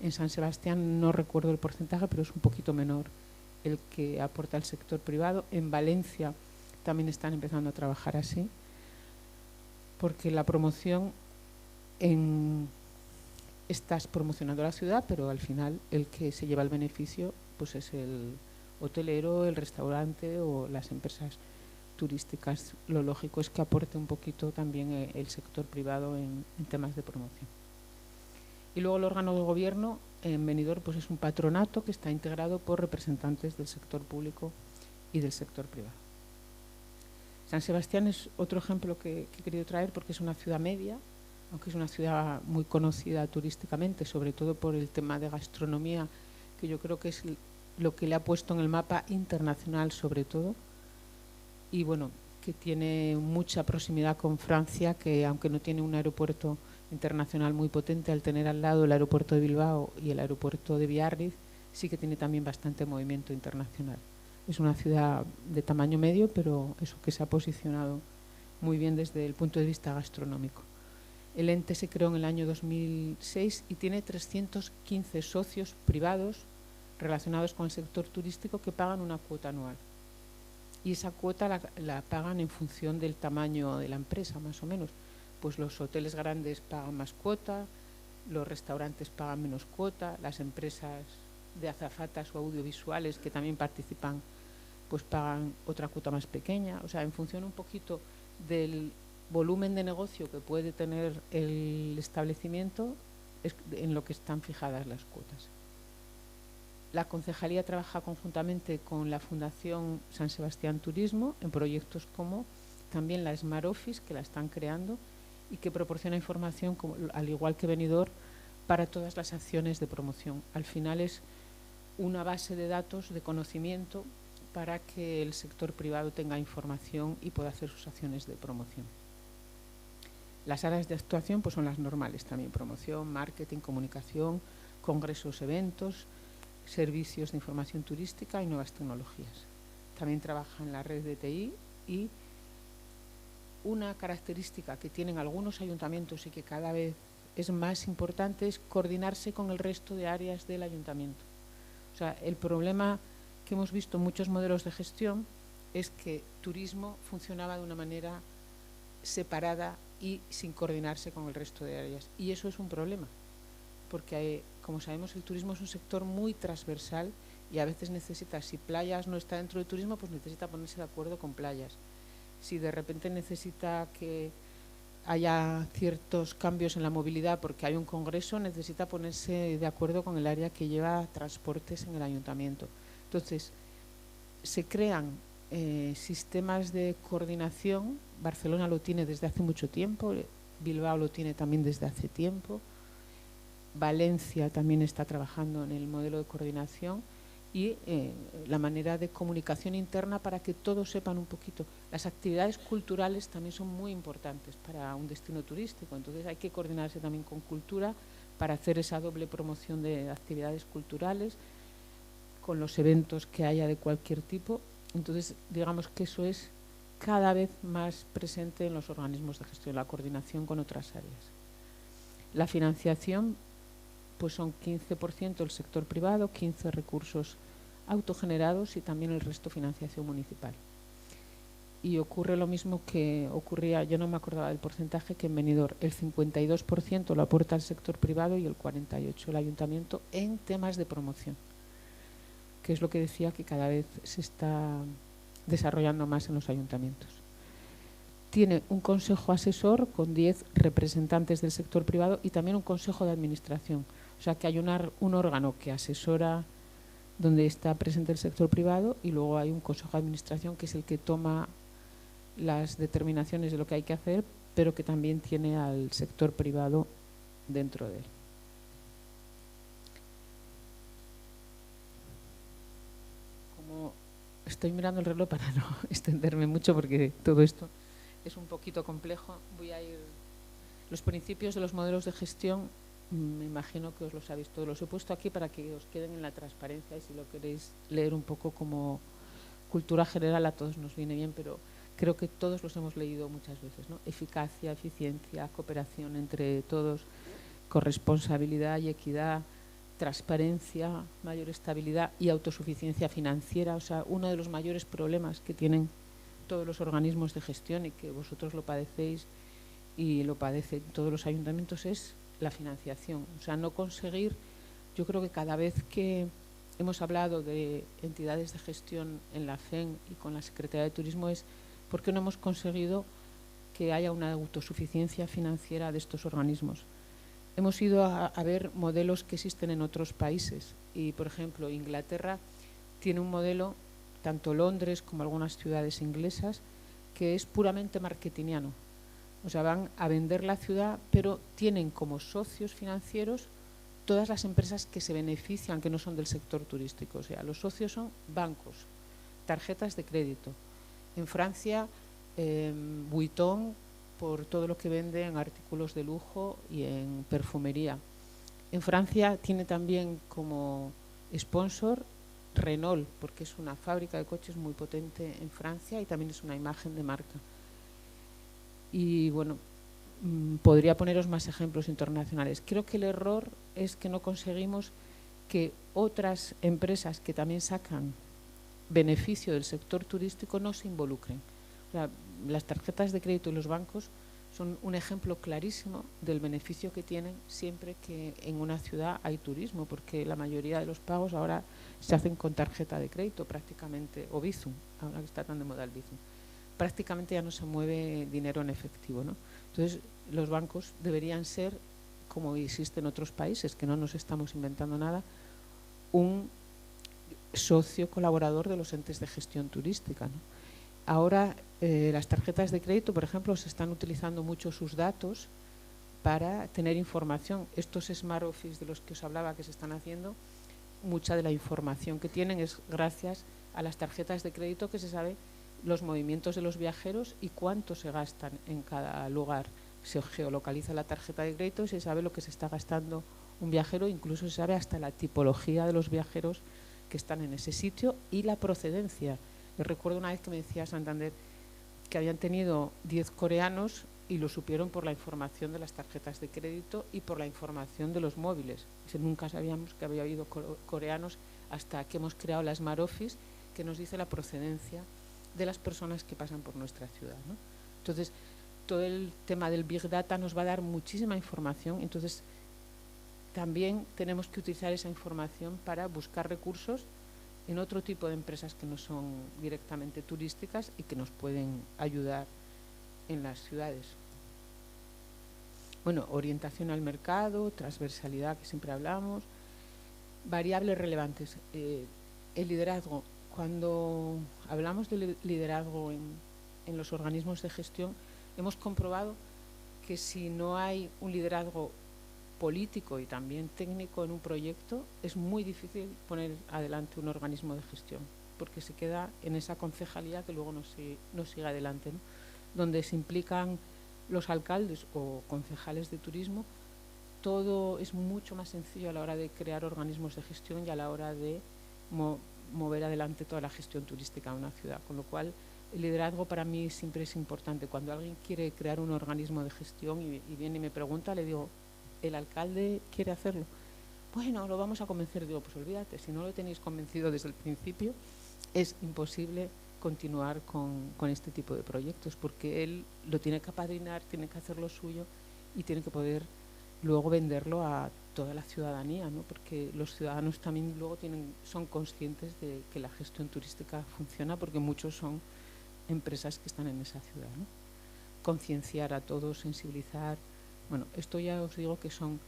En San Sebastián no recuerdo el porcentaje, pero es un poquito menor el que aporta el sector privado. En Valencia también están empezando a trabajar así, porque la promoción estás promocionando la ciudad, pero al final el que se lleva el beneficio pues es el hotelero, el restaurante o las empresas turísticas. Lo lógico es que aporte un poquito también el sector privado en temas de promoción. Y luego el órgano de gobierno en Benidorm pues es un patronato que está integrado por representantes del sector público y del sector privado. San Sebastián es otro ejemplo que he querido traer porque es una ciudad media, aunque es una ciudad muy conocida turísticamente, sobre todo por el tema de gastronomía, que yo creo que es lo que le ha puesto en el mapa internacional sobre todo, y bueno, que tiene mucha proximidad con Francia, que aunque no tiene un aeropuerto internacional muy potente, al tener al lado el aeropuerto de Bilbao y el aeropuerto de Biarritz, sí que tiene también bastante movimiento internacional. Es una ciudad de tamaño medio, pero eso, que se ha posicionado muy bien desde el punto de vista gastronómico. El ente se creó en el año 2006 y tiene 315 socios privados relacionados con el sector turístico que pagan una cuota anual. Y esa cuota la pagan en función del tamaño de la empresa, más o menos. Pues los hoteles grandes pagan más cuota, los restaurantes pagan menos cuota, las empresas de azafatas o audiovisuales que también participan pues pagan otra cuota más pequeña. O sea, en función un poquito del volumen de negocio que puede tener el establecimiento, es en lo que están fijadas las cuotas. La concejalía trabaja conjuntamente con la Fundación San Sebastián Turismo en proyectos como también la Smart Office, que la están creando y que proporciona información, como, al igual que Benidorm, para todas las acciones de promoción. Al final es una base de datos, de conocimiento, para que el sector privado tenga información y pueda hacer sus acciones de promoción. Las áreas de actuación pues son las normales también: promoción, marketing, comunicación, congresos, eventos, servicios de información turística y nuevas tecnologías. También trabaja en la red de TI, y una característica que tienen algunos ayuntamientos y que cada vez es más importante es coordinarse con el resto de áreas del ayuntamiento. O sea, el problema que hemos visto en muchos modelos de gestión es que turismo funcionaba de una manera separada y sin coordinarse con el resto de áreas. Y eso es un problema, porque como sabemos, el turismo es un sector muy transversal y a veces necesita, si playas no está dentro del turismo, pues necesita ponerse de acuerdo con playas. Si de repente necesita que haya ciertos cambios en la movilidad porque hay un congreso, necesita ponerse de acuerdo con el área que lleva transportes en el ayuntamiento. Entonces, se crean sistemas de coordinación. Barcelona lo tiene desde hace mucho tiempo, Bilbao lo tiene también desde hace tiempo, Valencia también está trabajando en el modelo de coordinación y la manera de comunicación interna para que todos sepan un poquito. Las actividades culturales también son muy importantes para un destino turístico, entonces hay que coordinarse también con cultura para hacer esa doble promoción de actividades culturales, con los eventos que haya de cualquier tipo. Entonces, digamos que eso es cada vez más presente en los organismos de gestión, la coordinación con otras áreas. La financiación, pues son 15% el sector privado, 15% recursos autogenerados y también el resto financiación municipal. Y ocurre lo mismo que ocurría, yo no me acordaba del porcentaje, que en Benidorm el 52% lo aporta el sector privado y el 48% el ayuntamiento en temas de promoción, que es lo que decía, que cada vez se está desarrollando más en los ayuntamientos. Tiene un consejo asesor con 10 representantes del sector privado y también un consejo de administración. O sea que hay un órgano que asesora donde está presente el sector privado y luego hay un consejo de administración que es el que toma las determinaciones de lo que hay que hacer, pero que también tiene al sector privado dentro de él. Estoy mirando el reloj para no extenderme mucho porque todo esto es un poquito complejo. Voy a ir. Los principios de los modelos de gestión, me imagino que os los habéis todos. Los he puesto aquí para que os queden en la transparencia y si lo queréis leer un poco como cultura general a todos nos viene bien, pero creo que todos los hemos leído muchas veces, ¿no? Eficacia, eficiencia, cooperación entre todos, corresponsabilidad y equidad, transparencia, mayor estabilidad y autosuficiencia financiera. O sea, uno de los mayores problemas que tienen todos los organismos de gestión y que vosotros lo padecéis y lo padecen todos los ayuntamientos es la financiación. O sea, no conseguir, yo creo que cada vez que hemos hablado de entidades de gestión en la FEN y con la Secretaría de Turismo es porque no hemos conseguido que haya una autosuficiencia financiera de estos organismos. Hemos ido a ver modelos que existen en otros países y, por ejemplo, Inglaterra tiene un modelo, tanto Londres como algunas ciudades inglesas, que es puramente marketingiano. O sea, van a vender la ciudad, pero tienen como socios financieros todas las empresas que se benefician, que no son del sector turístico. O sea, los socios son bancos, tarjetas de crédito. En Francia, Vuitton, por todo lo que vende en artículos de lujo y en perfumería. En Francia tiene también como sponsor Renault, porque es una fábrica de coches muy potente en Francia y también es una imagen de marca. Y bueno, podría poneros más ejemplos internacionales. Creo que el error es que no conseguimos que otras empresas que también sacan beneficio del sector turístico no se involucren. O sea, las tarjetas de crédito y los bancos son un ejemplo clarísimo del beneficio que tienen siempre que en una ciudad hay turismo, porque la mayoría de los pagos ahora se hacen con tarjeta de crédito prácticamente, o Bizum, ahora que está tan de moda el Bizum. Prácticamente ya no se mueve dinero en efectivo, ¿no? Entonces, los bancos deberían ser, como existe en otros países, que no nos estamos inventando nada, un socio colaborador de los entes de gestión turística, ¿no? Ahora las tarjetas de crédito, por ejemplo, se están utilizando mucho sus datos para tener información. Estos Smart Office de los que os hablaba que se están haciendo, mucha de la información que tienen es gracias a las tarjetas de crédito, que se sabe los movimientos de los viajeros y cuánto se gastan en cada lugar. Se geolocaliza la tarjeta de crédito y se sabe lo que se está gastando un viajero, incluso se sabe hasta la tipología de los viajeros que están en ese sitio y la procedencia. Yo recuerdo una vez que me decía Santander que habían tenido 10 coreanos y lo supieron por la información de las tarjetas de crédito y por la información de los móviles. Nunca sabíamos que había habido coreanos hasta que hemos creado la Smart Office, que nos dice la procedencia de las personas que pasan por nuestra ciudad, ¿no? Entonces, todo el tema del Big Data nos va a dar muchísima información. Entonces, también tenemos que utilizar esa información para buscar recursos en otro tipo de empresas que no son directamente turísticas y que nos pueden ayudar en las ciudades. Bueno, orientación al mercado, transversalidad, que siempre hablamos, variables relevantes. El liderazgo. Cuando hablamos de liderazgo en los organismos de gestión, hemos comprobado que si no hay un liderazgo político y también técnico en un proyecto, es muy difícil poner adelante un organismo de gestión, porque se queda en esa concejalía que luego no sigue adelante, ¿no? Donde se implican los alcaldes o concejales de turismo. Todo es mucho más sencillo a la hora de crear organismos de gestión y a la hora de mover adelante toda la gestión turística de una ciudad, con lo cual el liderazgo para mí siempre es importante. Cuando alguien quiere crear un organismo de gestión y viene y me pregunta, le digo, ¿el alcalde quiere hacerlo? Bueno, lo vamos a convencer. Digo, pues olvídate, si no lo tenéis convencido desde el principio, es imposible continuar con este tipo de proyectos, porque él lo tiene que apadrinar, tiene que hacer lo suyo y tiene que poder luego venderlo a toda la ciudadanía, ¿no? Porque los ciudadanos también luego son conscientes de que la gestión turística funciona, porque muchos son empresas que están en esa ciudad, ¿no? Concienciar a todos, sensibilizar. Bueno, esto ya os digo que son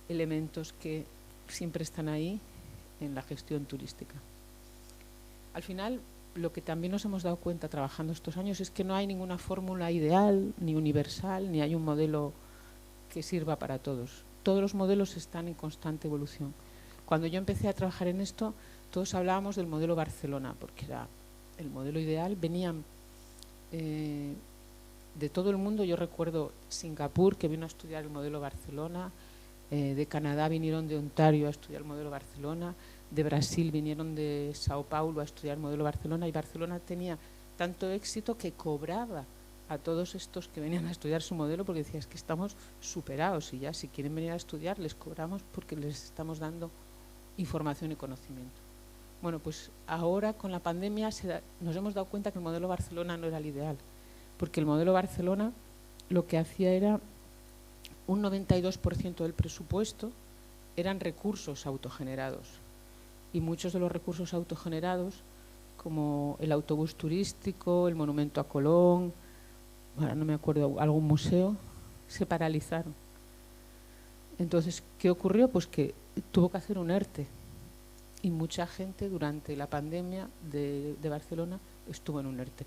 elementos que siempre están ahí en la gestión turística. Al final, lo que también nos hemos dado cuenta trabajando estos años es que no hay ninguna fórmula ideal, ni universal, ni hay un modelo que sirva para todos. Todos los modelos están en constante evolución. Cuando yo empecé a trabajar en esto, todos hablábamos del modelo Barcelona, porque era el modelo ideal. Venían de todo el mundo. Yo recuerdo Singapur, que vino a estudiar el modelo Barcelona, de Canadá vinieron de Ontario a estudiar el modelo Barcelona, de Brasil vinieron de Sao Paulo a estudiar el modelo Barcelona, y Barcelona tenía tanto éxito que cobraba a todos estos que venían a estudiar su modelo, porque decía, es que estamos superados y ya si quieren venir a estudiar les cobramos porque les estamos dando información y conocimiento. Bueno, pues ahora con la pandemia nos hemos dado cuenta que el modelo Barcelona no era el ideal, porque el modelo Barcelona lo que hacía era un 92% del presupuesto eran recursos autogenerados, y muchos de los recursos autogenerados, como el autobús turístico, el monumento a Colón, ahora no me acuerdo, algún museo, se paralizaron. Entonces, ¿qué ocurrió? Pues que tuvo que hacer un ERTE, y mucha gente durante la pandemia de Barcelona estuvo en un ERTE.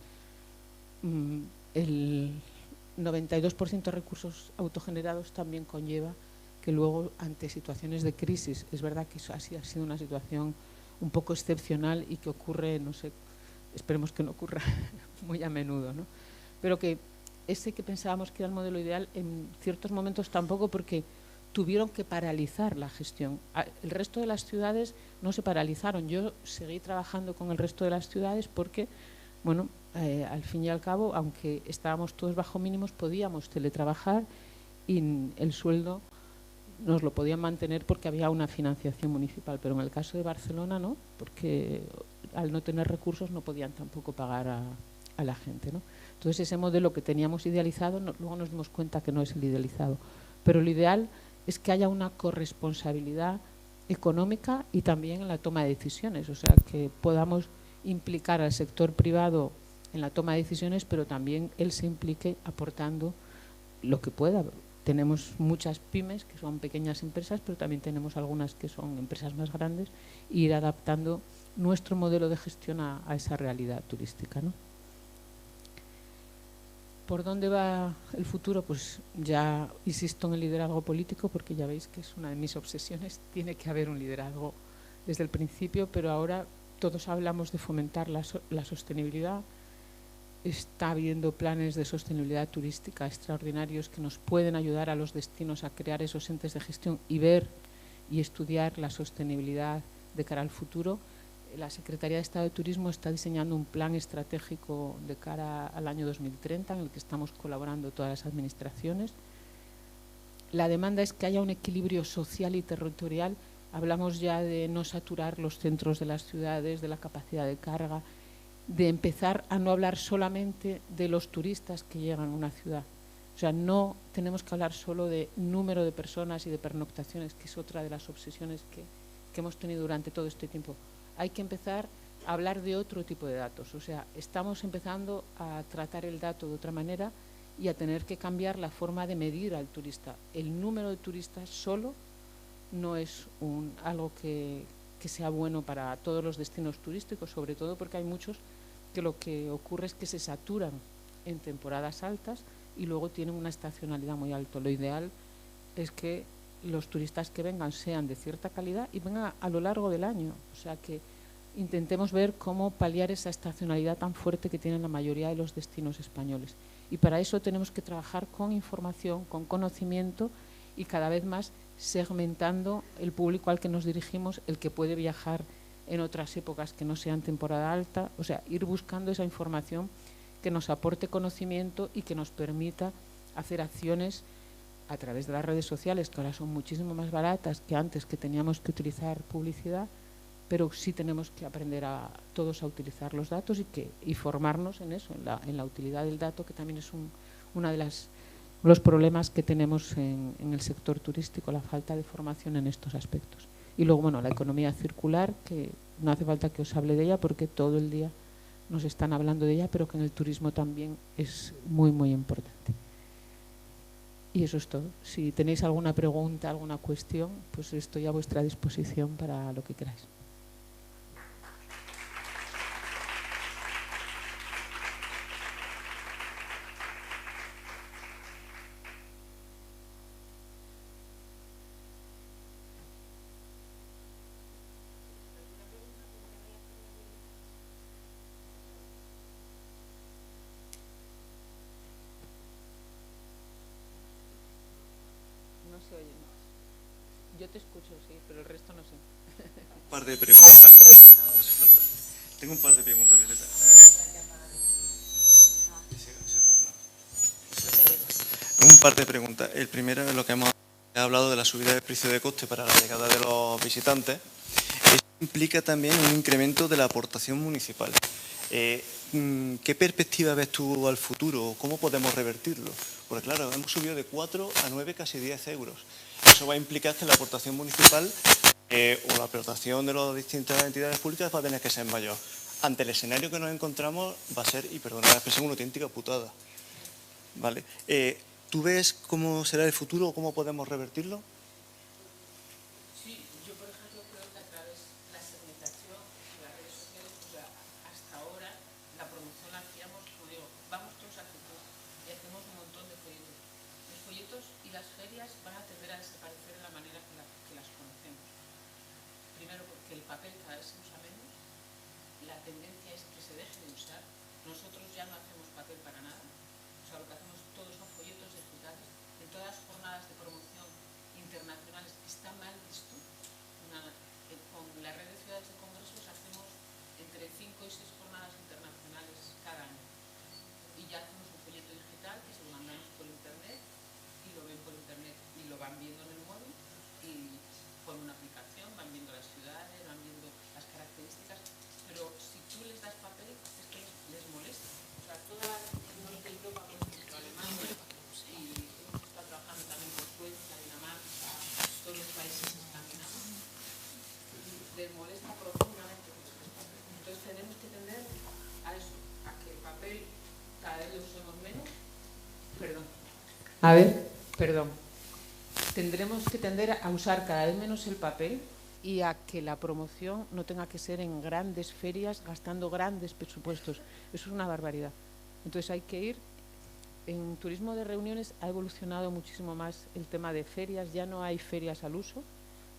El 92% de recursos autogenerados también conlleva que que luego ante situaciones de crisis, es verdad que eso ha sido una situación un poco excepcional y que ocurre, no sé, esperemos que no ocurra muy a menudo, ¿no? Pero que ese que pensábamos que era el modelo ideal, en ciertos momentos tampoco, porque tuvieron que paralizar la gestión. El resto de las ciudades no se paralizaron. Yo seguí trabajando con el resto de las ciudades porque, bueno, al fin y al cabo, aunque estábamos todos bajo mínimos, podíamos teletrabajar y el sueldo nos lo podían mantener porque había una financiación municipal. Pero en el caso de Barcelona no, porque al no tener recursos no podían tampoco pagar a la gente, ¿no? Entonces ese modelo que teníamos idealizado, luego nos dimos cuenta que no es el idealizado. Pero lo ideal es que haya una corresponsabilidad económica y también en la toma de decisiones, o sea, que podamos implicar al sector privado en la toma de decisiones, pero también él se implique aportando lo que pueda. Tenemos muchas pymes que son pequeñas empresas, pero también tenemos algunas que son empresas más grandes, e ir adaptando nuestro modelo de gestión a esa realidad turística, ¿no? ¿Por dónde va el futuro? Pues ya insisto en el liderazgo político, porque ya veis que es una de mis obsesiones. Tiene que haber un liderazgo desde el principio, pero ahora todos hablamos de fomentar la sostenibilidad. Está habiendo planes de sostenibilidad turística extraordinarios que nos pueden ayudar a los destinos a crear esos entes de gestión y ver y estudiar la sostenibilidad de cara al futuro. La Secretaría de Estado de Turismo está diseñando un plan estratégico de cara al año 2030 en el que estamos colaborando todas las administraciones. La demanda es que haya un equilibrio social y territorial. Hablamos ya de no saturar los centros de las ciudades, de la capacidad de carga, de empezar a no hablar solamente de los turistas que llegan a una ciudad. O sea, no tenemos que hablar solo de número de personas y de pernoctaciones, que es otra de las obsesiones que hemos tenido durante todo este tiempo. Hay que empezar a hablar de otro tipo de datos. O sea, estamos empezando a tratar el dato de otra manera y a tener que cambiar la forma de medir al turista. El número de turistas solo no es algo que sea bueno para todos los destinos turísticos, sobre todo porque hay muchos que lo que ocurre es que se saturan en temporadas altas y luego tienen una estacionalidad muy alta. Lo ideal es que los turistas que vengan sean de cierta calidad y vengan a lo largo del año. O sea, que intentemos ver cómo paliar esa estacionalidad tan fuerte que tienen la mayoría de los destinos españoles. Y para eso tenemos que trabajar con información, con conocimiento y cada vez más segmentando el público al que nos dirigimos, el que puede viajar en otras épocas que no sean temporada alta. O sea, ir buscando esa información que nos aporte conocimiento y que nos permita hacer acciones a través de las redes sociales, que ahora son muchísimo más baratas que antes, que teníamos que utilizar publicidad, pero sí tenemos que aprender a todos a utilizar los datos y formarnos en eso, en la utilidad del dato, que también es una de los problemas que tenemos en el sector turístico, la falta de formación en estos aspectos. Y luego, bueno, la economía circular, que no hace falta que os hable de ella porque todo el día nos están hablando de ella, pero que en el turismo también es muy, muy importante. Y eso es todo. Si tenéis alguna pregunta, alguna cuestión, pues estoy a vuestra disposición para lo que queráis. No se oye más. Yo te escucho, sí, pero el resto no sé. Un par de preguntas. No hace falta. Tengo un par de preguntas, Violeta. Un par de preguntas. El primero es lo que hemos hablado de la subida del precio de coste para la llegada de los visitantes. Eso implica también un incremento de la aportación municipal. ¿Qué perspectiva ves tú al futuro? ¿Cómo podemos revertirlo? Porque claro, hemos subido de 4 a 9, casi 10 euros. Eso va a implicar que la aportación municipal o la aportación de las distintas entidades públicas va a tener que ser mayor. Ante el escenario que nos encontramos va a ser, y perdonad la expresión, una auténtica putada. ¿Vale? ¿Tú ves cómo será el futuro o cómo podemos revertirlo? Sí, yo por ejemplo creo que a través de la segmentación de las redes sociales, o sea, hasta ahora la promoción la hacíamos, como digo, vamos todos a Fitur y hacemos un montón de folletos. Esto folletos y las ferias van a tender a desaparecer de la manera que las conocemos. Primero porque el papel cada vez se usa menos, la tendencia es que se deje de usar. Nosotros ya no hacemos papel para nada, o sea, lo que hacemos todos son folletos digitales. En todas las jornadas de promoción internacionales está mal visto. Con la red de ciudades de congresos hacemos entre 5 y 6 jornadas internacionales cada año. Y ya hacemos un folleto digital que se lo mandamos por internet y lo ven por internet y lo van viendo en el móvil y con una aplicación van viendo las ciudades, van viendo las características, pero si tú les das papel es que les molesta. O sea, toda el norte de Europa, por ejemplo, Alemania, y hemos estado trabajando también con Suecia, Dinamarca, todos los países escandinavos, les molesta profundamente que les des papel. Entonces tenemos que tender a eso, a que el papel cada vez lo usemos menos. Tendremos que tender a usar cada vez menos el papel y a que la promoción no tenga que ser en grandes ferias gastando grandes presupuestos. Eso es una barbaridad. Entonces hay que ir. En turismo de reuniones ha evolucionado muchísimo más el tema de ferias. Ya no hay ferias al uso.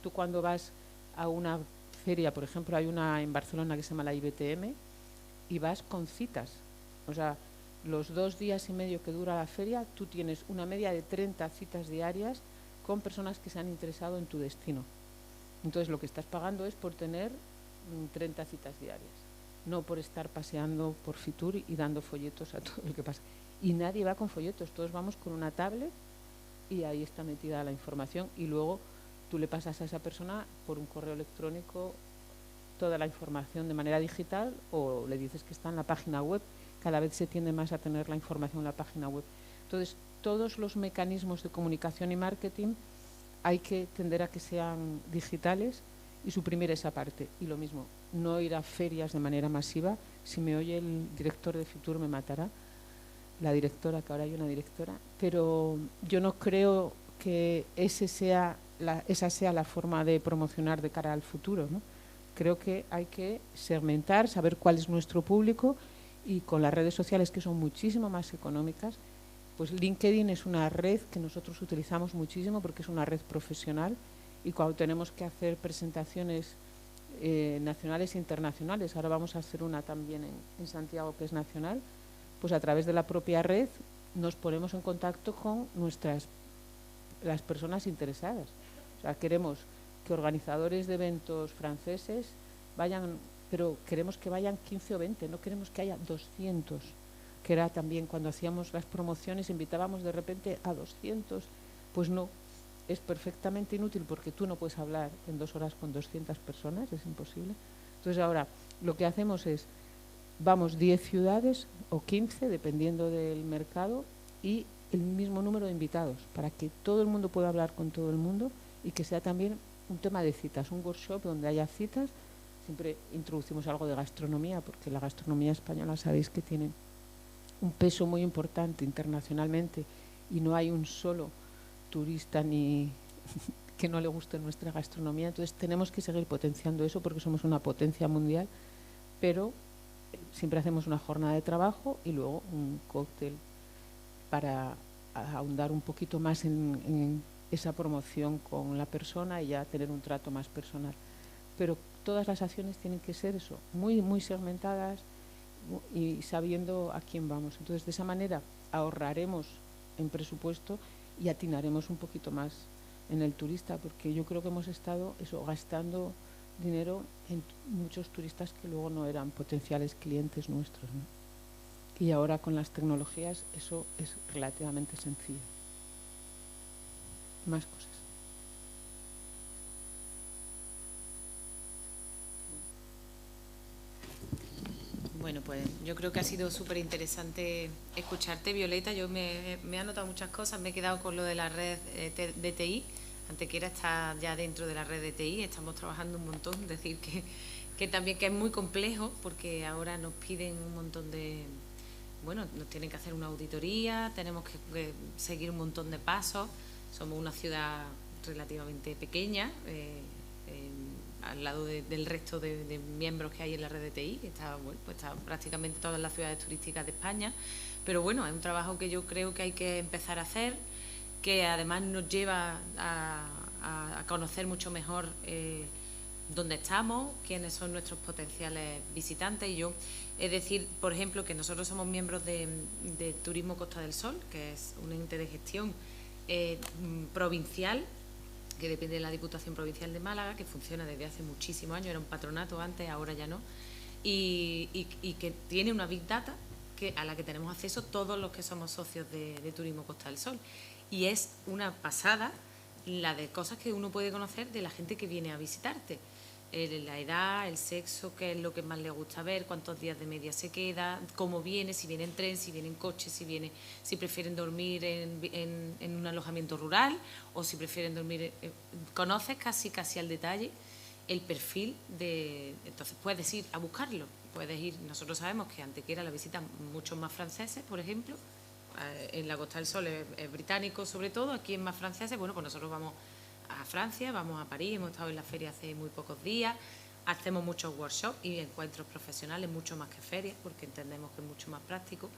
Tú cuando vas a una feria, por ejemplo, hay una en Barcelona que se llama la IBTM y vas con citas. O sea, los 2 días y medio que dura la feria, tú tienes una media de 30 citas diarias con personas que se han interesado en tu destino. Entonces, lo que estás pagando es por tener 30 citas diarias, no por estar paseando por Fitur y dando folletos a todo el que pasa. Y nadie va con folletos, todos vamos con una tablet y ahí está metida la información y luego tú le pasas a esa persona por un correo electrónico toda la información de manera digital o le dices que está en la página web. Cada vez se tiende más a tener la información en la página web. Entonces, todos los mecanismos de comunicación y marketing hay que tender a que sean digitales y suprimir esa parte. Y lo mismo, no ir a ferias de manera masiva. Si me oye el director de Fitur me matará, la directora, que ahora hay una directora, pero yo no creo que esa sea la forma de promocionar de cara al futuro, ¿no? Creo que hay que segmentar, saber cuál es nuestro público y con las redes sociales que son muchísimo más económicas, pues LinkedIn es una red que nosotros utilizamos muchísimo porque es una red profesional y cuando tenemos que hacer presentaciones nacionales e internacionales, ahora vamos a hacer una también en Santiago que es nacional, pues a través de la propia red nos ponemos en contacto con las personas interesadas. O sea, queremos que organizadores de eventos franceses vayan, pero queremos que vayan 15 o 20, no queremos que haya 200, que era también cuando hacíamos las promociones, invitábamos de repente a 200, pues no, es perfectamente inútil porque tú no puedes hablar en 2 horas con 200 personas, es imposible. Entonces ahora lo que hacemos es, vamos 10 ciudades o 15, dependiendo del mercado, y el mismo número de invitados, para que todo el mundo pueda hablar con todo el mundo y que sea también un tema de citas, un workshop donde haya citas. Siempre introducimos algo de gastronomía, porque la gastronomía española sabéis que tiene un peso muy importante internacionalmente y no hay un solo turista ni que no le guste nuestra gastronomía. Entonces tenemos que seguir potenciando eso porque somos una potencia mundial, pero siempre hacemos una jornada de trabajo y luego un cóctel para ahondar un poquito más en esa promoción con la persona y ya tener un trato más personal. Pero todas las acciones tienen que ser eso, muy, muy segmentadas y sabiendo a quién vamos. Entonces, de esa manera ahorraremos en presupuesto y atinaremos un poquito más en el turista, porque yo creo que hemos estado gastando dinero en muchos turistas que luego no eran potenciales clientes nuestros, ¿no? Y ahora con las tecnologías eso es relativamente sencillo. Más cosas. Bueno, pues yo creo que ha sido súper interesante escucharte, Violeta. Yo me he anotado muchas cosas, me he quedado con lo de la red de TI. Antequera está ya dentro de la red de TI, estamos trabajando un montón. Decir que también que es muy complejo porque ahora nos piden un montón de... Bueno, nos tienen que hacer una auditoría, tenemos que seguir un montón de pasos. Somos una ciudad relativamente pequeña, al lado del resto de miembros que hay en la red de TI, que está, bueno, pues está prácticamente todas las ciudades turísticas de España. Pero bueno, es un trabajo que yo creo que hay que empezar a hacer que además nos lleva a conocer mucho mejor dónde estamos, quiénes son nuestros potenciales visitantes. Y yo he de decir, por ejemplo, que nosotros somos miembros de Turismo Costa del Sol, que es un ente de gestión provincial, que depende de la Diputación Provincial de Málaga, que funciona desde hace muchísimos años, era un patronato antes, ahora ya no, y que tiene una Big Data a la que tenemos acceso todos los que somos socios de Turismo Costa del Sol. Y es una pasada la de cosas que uno puede conocer de la gente que viene a visitarte. La edad, el sexo, qué es lo que más le gusta ver, cuántos días de media se queda, cómo viene, si viene en tren, si viene en coche, si prefieren dormir en un alojamiento rural o si prefieren dormir. Conoces casi al detalle el perfil de. Entonces puedes ir a buscarlo, puedes ir. Nosotros sabemos que Antequera la visitan muchos más franceses, por ejemplo. En la Costa del Sol es británico sobre todo, aquí es más franceses. Bueno, pues nosotros vamos a Francia, vamos a París, hemos estado en la feria hace muy pocos días, hacemos muchos workshops y encuentros profesionales, mucho más que ferias, porque entendemos que es mucho más práctico,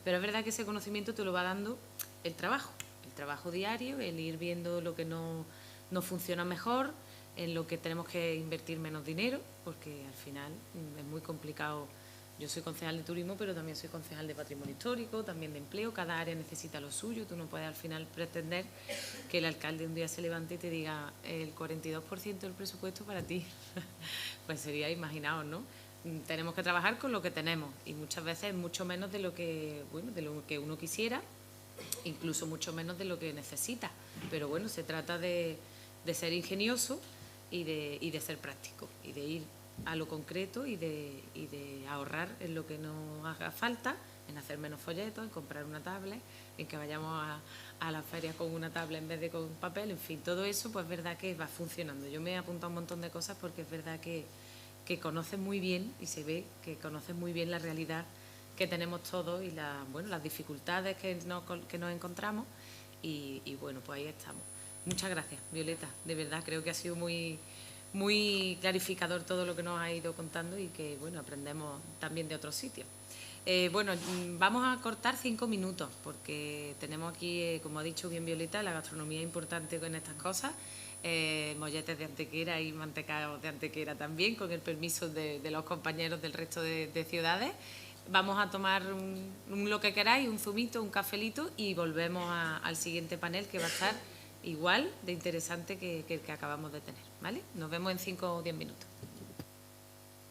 pero es verdad que ese conocimiento te lo va dando el trabajo diario, el ir viendo lo que no funciona mejor, en lo que tenemos que invertir menos dinero, porque al final es muy complicado. Yo soy concejal de turismo, pero también soy concejal de patrimonio histórico, también de empleo. Cada área necesita lo suyo. Tú no puedes al final pretender que el alcalde un día se levante y te diga el 42% del presupuesto para ti. Pues sería, imaginaos, ¿no? Tenemos que trabajar con lo que tenemos y muchas veces mucho menos de lo que uno quisiera, incluso mucho menos de lo que necesita. Pero bueno, se trata de ser ingenioso y de ser práctico y de ir a lo concreto y de ahorrar en lo que nos haga falta, en hacer menos folletos, en comprar una tablet, en que vayamos a la feria con una tablet en vez de con papel, en fin, todo eso pues es verdad que va funcionando. Yo me he apuntado a un montón de cosas porque es verdad que conoces muy bien y se ve que conoces muy bien la realidad que tenemos todos y las dificultades que nos encontramos y bueno, pues ahí estamos. Muchas gracias, Violeta, de verdad creo que ha sido muy clarificador todo lo que nos ha ido contando y que, bueno, aprendemos también de otros sitios. Bueno, vamos a cortar 5 minutos porque tenemos aquí, como ha dicho bien Violeta, la gastronomía es importante con estas cosas, molletes de Antequera y mantecaos de Antequera también, con el permiso de los compañeros del resto de ciudades. Vamos a tomar lo que queráis, un zumito, un cafelito y volvemos al siguiente panel que va a estar igual de interesante que el que acabamos de tener, ¿vale? Nos vemos en 5 o 10 minutos.